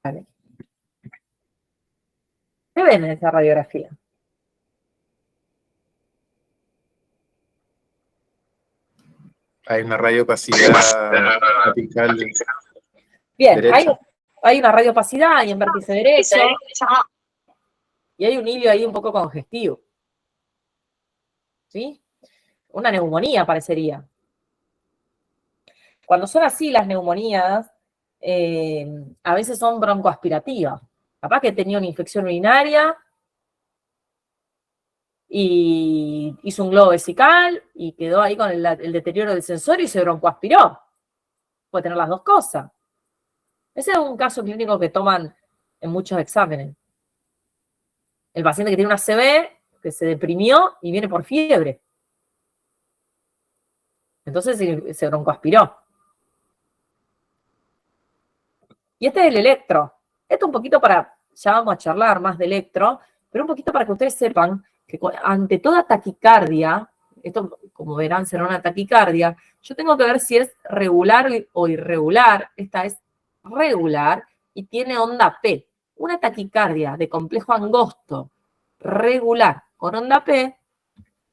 [SPEAKER 1] Vale. ¿Qué ven en esa radiografía?
[SPEAKER 19] Hay una radiopacidad apical.
[SPEAKER 1] Bien, hay una radiopacidad, hay un vértice derecho y hay un hilio ahí un poco congestivo. ¿Sí? Una neumonía parecería. Cuando son así las neumonías, a veces son broncoaspirativas. Capaz que tenía una infección urinaria y hizo un globo vesical y quedó ahí con el deterioro del sensorio y se broncoaspiró. Puede tener las dos cosas. Ese es un caso clínico que toman en muchos exámenes. El paciente que tiene una CB, que se deprimió y viene por fiebre. Entonces se broncoaspiró. Y este es el electro. Esto un poquito para, ya vamos a charlar más de electro, pero un poquito para que ustedes sepan que ante toda taquicardia, esto como verán será una taquicardia, yo tengo que ver si es regular o irregular. Esta es regular y tiene onda P. Una taquicardia de complejo angosto regular con onda P,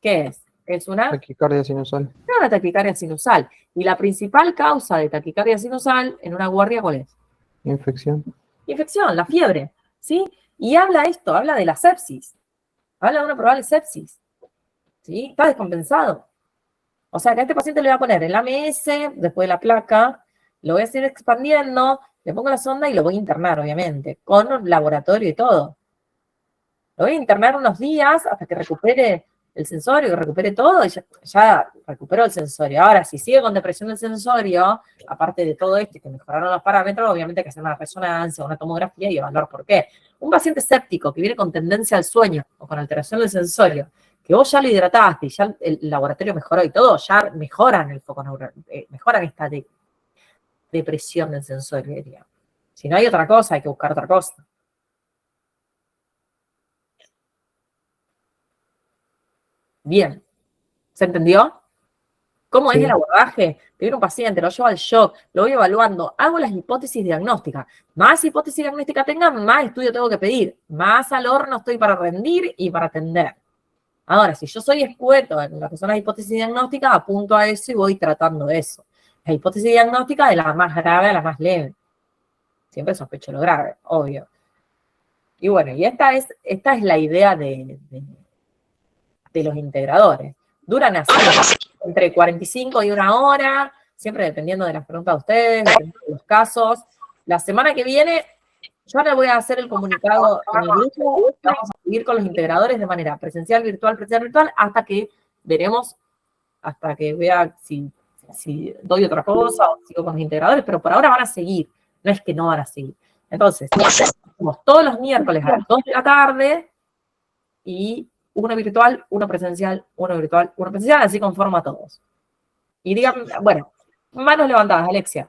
[SPEAKER 1] ¿qué es? Es una
[SPEAKER 17] Taquicardia sinusal.
[SPEAKER 1] taquicardia sinusal. Y la principal causa de taquicardia sinusal en una guardia, ¿cuál es?
[SPEAKER 17] Infección.
[SPEAKER 1] Infección, la fiebre, ¿sí? Y habla de la sepsis. Habla de una probable sepsis, ¿sí? Está descompensado. O sea, que a este paciente le voy a poner el AMS, después de la placa, lo voy a seguir expandiendo, le pongo la sonda y lo voy a internar, obviamente, con un laboratorio y todo. Lo voy a internar unos días hasta que recupere el sensorio, que recupere todo, y ya recuperó el sensorio. Ahora, si sigue con depresión del sensorio, aparte de todo esto, que mejoraron los parámetros, obviamente hay que hacer una resonancia, una tomografía y evaluar por qué. Un paciente séptico que viene con tendencia al sueño o con alteración del sensorio, que vos ya lo hidrataste y ya el laboratorio mejoró y todo, ya mejoran el foco neural, mejoran esta depresión del sensorio, diría. Si no hay otra cosa, hay que buscar otra cosa. bien. ¿Se entendió? ¿Cómo es
[SPEAKER 4] Sí.
[SPEAKER 1] el abordaje? Te viene un paciente, lo llevo al shock, lo voy evaluando, hago las hipótesis diagnósticas. Más hipótesis diagnóstica tenga, más estudio tengo que pedir. Más al horno estoy para rendir y para atender. Ahora, si yo soy escueto en lo que son las hipótesis diagnósticas, apunto a eso y voy tratando eso. La hipótesis diagnóstica de la más grave a la más leve. Siempre sospecho lo grave, obvio. Y bueno, y esta es la idea de los integradores. Duran así, entre 45 y 1 hora, siempre dependiendo de las preguntas de ustedes, dependiendo de los casos. La semana que viene, yo ahora voy a hacer el comunicado en el grupo, vamos a seguir con los integradores de manera presencial, virtual, hasta que veremos, hasta que vea si doy otra cosa o sigo con los integradores, pero por ahora van a seguir, no es que no van a seguir. Entonces, hacemos todos los miércoles a las 2 de la tarde y uno virtual, uno presencial, uno virtual, uno presencial, así conforma a todos. Y digan, bueno, manos levantadas, Alexia.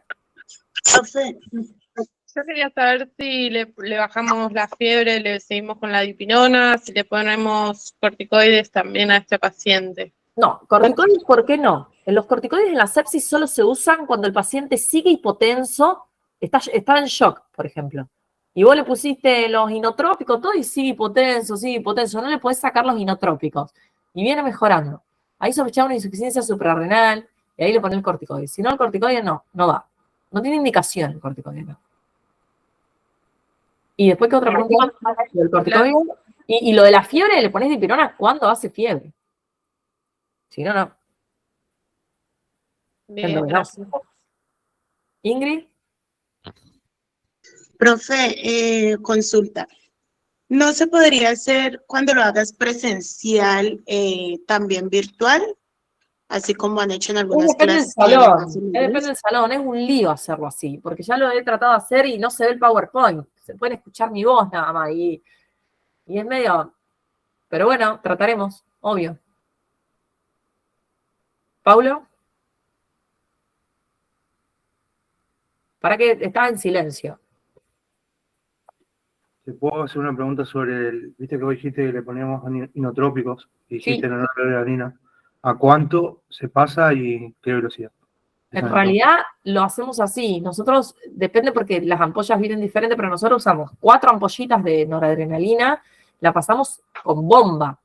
[SPEAKER 10] Yo quería saber si le bajamos la fiebre, le seguimos con la dipirona, si le ponemos corticoides también a este paciente.
[SPEAKER 1] No, corticoides, ¿por qué no? Los corticoides en la sepsis solo se usan cuando el paciente sigue hipotenso, está en shock, por ejemplo. Y vos le pusiste los inotrópicos, todo, y sigue hipotenso, no le podés sacar los inotrópicos. Y viene mejorando. Ahí sospechaba una insuficiencia suprarrenal, y ahí le pones el corticoide. Si no, el corticoide no va. No tiene indicación el corticoide, no. Y después, ¿qué otra pregunta? Lo del corticoide. Y lo de la fiebre, le pones dipirona cuando hace fiebre. Si no, no.
[SPEAKER 10] Bien, gracias.
[SPEAKER 1] Ingrid.
[SPEAKER 18] Profe, consulta. ¿No se podría hacer cuando lo hagas presencial también virtual? Así como han hecho en algunas
[SPEAKER 1] Depende del
[SPEAKER 18] clases.
[SPEAKER 1] salón, depende del salón, es un lío hacerlo así, porque ya lo he tratado de hacer y no se ve el PowerPoint, se pueden escuchar mi voz nada más, y es medio, pero bueno, trataremos, obvio. ¿Paulo? ¿Para qué? Estaba en silencio.
[SPEAKER 13] ¿Te puedo hacer una pregunta sobre viste que vos dijiste que le poníamos inotrópicos, y dijiste
[SPEAKER 1] Sí.
[SPEAKER 13] la noradrenalina? ¿A cuánto se pasa y qué velocidad?
[SPEAKER 1] En realidad lo hacemos así, nosotros, depende porque las ampollas vienen diferentes, pero nosotros usamos 4 ampollitas de noradrenalina, la pasamos con bomba,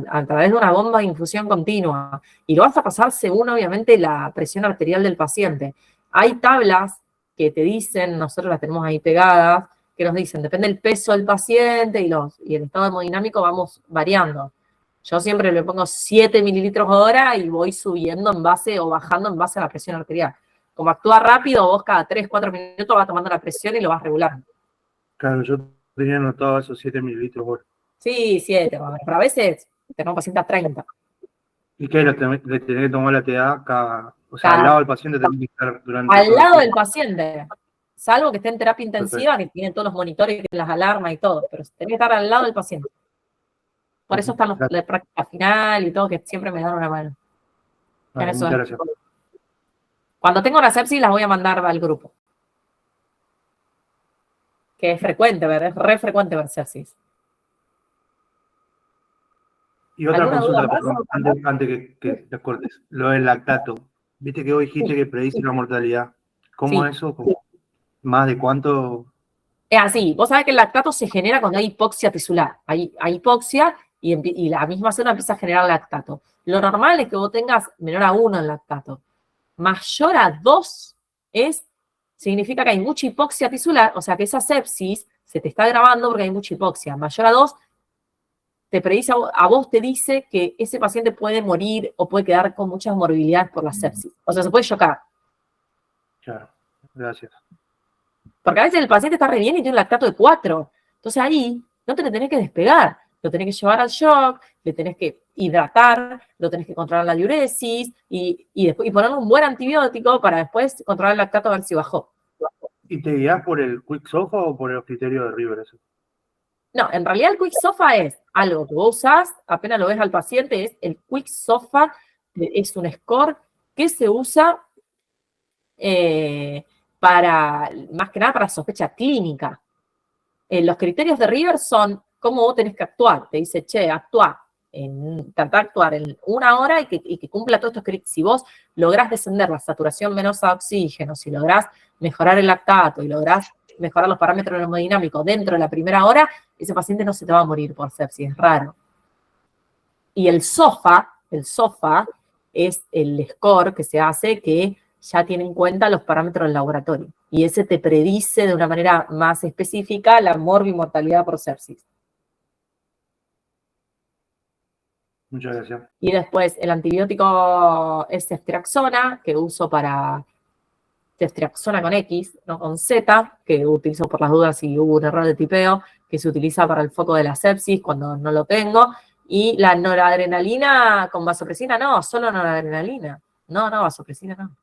[SPEAKER 1] a través de una bomba de infusión continua, y lo vas a pasar según obviamente la presión arterial del paciente. Hay tablas que te dicen, nosotros las tenemos ahí pegadas, que nos dicen, depende del peso del paciente y el estado hemodinámico, vamos variando. Yo siempre le pongo 7 mililitros hora y voy subiendo en base o bajando en base a la presión arterial. Como actúa rápido, vos cada 3, 4 minutos vas tomando la presión y lo vas regulando.
[SPEAKER 13] Claro, yo tenía anotado esos 7 mililitros por.
[SPEAKER 1] Sí, 7, pero a veces tenemos pacientes a 30.
[SPEAKER 13] ¿Y qué? ¿Le tenés que tomar la TA o sea, al lado del paciente tenés que estar durante
[SPEAKER 1] Al
[SPEAKER 13] todo el
[SPEAKER 1] lado del
[SPEAKER 13] tiempo?
[SPEAKER 1] paciente, salvo que esté en terapia intensiva, que tienen todos los monitores, las alarmas y todo, pero tenés que estar al lado del paciente. Por eso están los de práctica final y todo, que siempre me dan una mano.
[SPEAKER 13] Vale, muchas gracias.
[SPEAKER 1] Cuando tengo una sepsis las voy a mandar al grupo. Que es frecuente ver, es re frecuente ver sepsis.
[SPEAKER 13] Y otra
[SPEAKER 1] ¿Alguna
[SPEAKER 13] consulta,
[SPEAKER 1] duda
[SPEAKER 13] perdón, antes que te cortes. Lo del lactato. Viste que vos dijiste que predice la mortalidad. ¿Cómo
[SPEAKER 1] Sí.
[SPEAKER 13] eso? ¿Más de cuánto?
[SPEAKER 1] Es así, vos sabés que el lactato se genera cuando hay hipoxia tisular. Hay hipoxia y la misma zona empieza a generar lactato. Lo normal es que vos tengas menor a 1 en lactato. Mayor a 2 significa que hay mucha hipoxia tisular, o sea que esa sepsis se te está agravando porque hay mucha hipoxia. Mayor a 2 te predice, a vos te dice que ese paciente puede morir o puede quedar con muchas morbilidades por la sepsis. O sea, se puede chocar.
[SPEAKER 13] Claro, gracias.
[SPEAKER 1] Porque a veces el paciente está re bien y tiene un lactato de 4. Entonces ahí no te le tenés que despegar. Lo tenés que llevar al shock, le tenés que hidratar, lo tenés que controlar la diuresis y ponerle un buen antibiótico para después controlar el lactato a ver si bajó.
[SPEAKER 13] ¿Y te guías por el Quick Sofa o por los criterios de River? Eso?
[SPEAKER 1] No, en realidad el Quick Sofa es algo que vos usás, apenas lo ves al paciente, es el Quick Sofa, es un score que se usa más que nada para sospecha clínica. Los criterios de River son cómo vos tenés que actuar. Te dice, che, actúa tratar de actuar en 1 hora y que cumpla todos estos criterios. Si vos lográs descender la saturación venosa de oxígeno, si lográs mejorar el lactato y lográs mejorar los parámetros hemodinámicos dentro de la primera hora, ese paciente no se te va a morir por sepsis, es raro. Y el SOFA es el score que se hace que ya tiene en cuenta los parámetros del laboratorio. Y ese te predice de una manera más específica la morbimortalidad por sepsis.
[SPEAKER 13] Muchas gracias.
[SPEAKER 1] Y después el antibiótico es ceftriaxona, que uso para ceftriaxona con X, no con Z, que utilizo por las dudas si hubo un error de tipeo, que se utiliza para el foco de la sepsis cuando no lo tengo. Y la noradrenalina con vasopresina, no, solo noradrenalina. No, vasopresina no.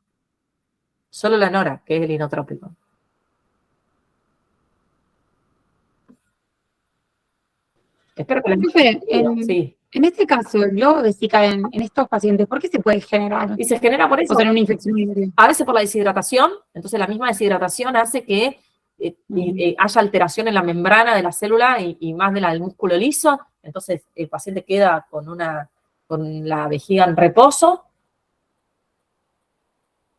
[SPEAKER 1] Solo la nora, que es el inotrópico. Espero que
[SPEAKER 15] Profe,
[SPEAKER 1] sí.
[SPEAKER 15] en este caso, el globo vesical en estos pacientes, ¿por qué se puede generar?
[SPEAKER 1] Y se genera por eso.
[SPEAKER 15] O sea, en una infección urinaria.
[SPEAKER 1] A veces por la deshidratación, entonces la misma deshidratación hace que haya alteración en la membrana de la célula y más de la del músculo liso, entonces el paciente queda con la vejiga en reposo.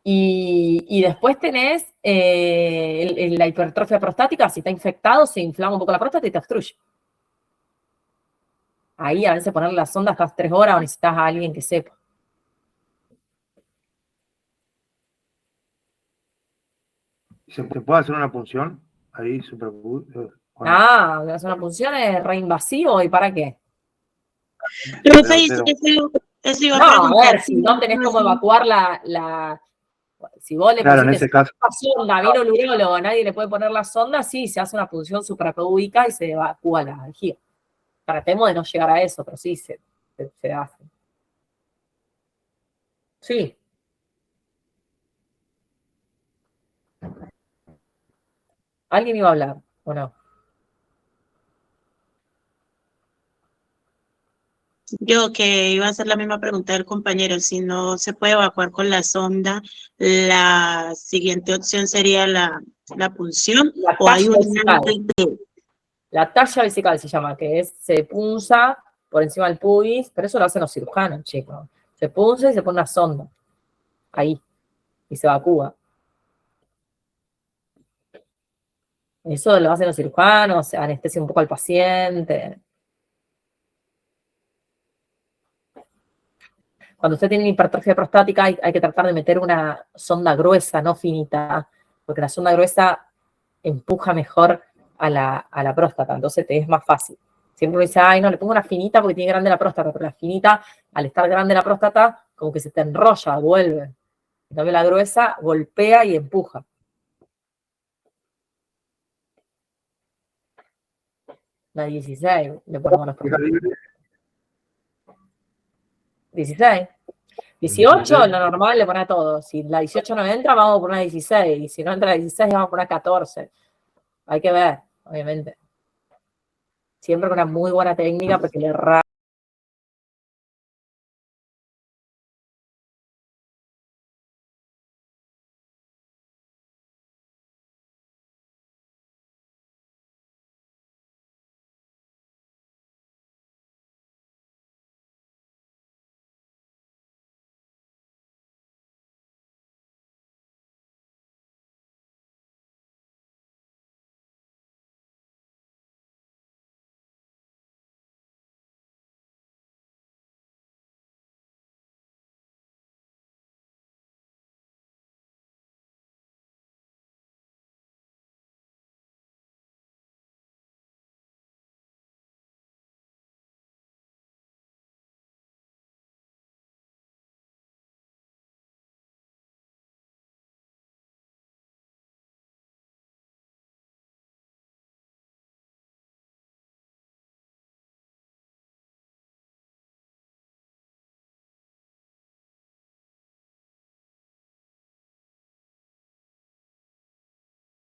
[SPEAKER 1] Y después tenés la hipertrofia prostática, si está infectado, se inflama un poco la próstata y te obstruye. Ahí a veces ponerle la sonda, estás 3 horas o necesitas a alguien que sepa.
[SPEAKER 13] ¿Se puede hacer una punción? Ahí, hacer
[SPEAKER 1] Una punción es reinvasivo, ¿y para qué?
[SPEAKER 18] Eso iba a
[SPEAKER 1] No, a
[SPEAKER 18] preguntar.
[SPEAKER 1] ver, si no tenés cómo evacuar si vos le
[SPEAKER 13] Claro, en
[SPEAKER 1] pusiste
[SPEAKER 13] ese caso.
[SPEAKER 1] una sonda, vino el urólogo, nadie le puede poner la sonda, sí, se hace una punción suprapúbica y se evacúa la vejiga. Tratemos de no llegar a eso, pero sí se hace. Sí. ¿Alguien iba a hablar o no?
[SPEAKER 18] Yo que iba a hacer la misma pregunta del compañero, si no se puede evacuar con la sonda, la siguiente opción sería la punción o hay un
[SPEAKER 1] La talla vesical se llama, que se punza por encima del pubis, pero eso lo hacen los cirujanos, chicos. Se punza y se pone una sonda. Ahí. Y se evacúa. Eso lo hacen los cirujanos, se anestesia un poco al paciente. Cuando usted tiene hipertrofia prostática hay que tratar de meter una sonda gruesa, no finita, porque la sonda gruesa empuja mejor a la próstata, entonces te es más fácil. Siempre uno dice, ay, no, le pongo una finita porque tiene grande la próstata, pero la finita, al estar grande la próstata, como que se te enrolla, vuelve. En cambio, la gruesa golpea y empuja. La 16, le ponemos los próstatas. 16. 18, lo normal le pone a todo. Si la 18 no entra, vamos a poner 16. Y si no entra la 16, vamos a poner 14. Hay que ver, obviamente. Siempre con una muy buena técnica, porque le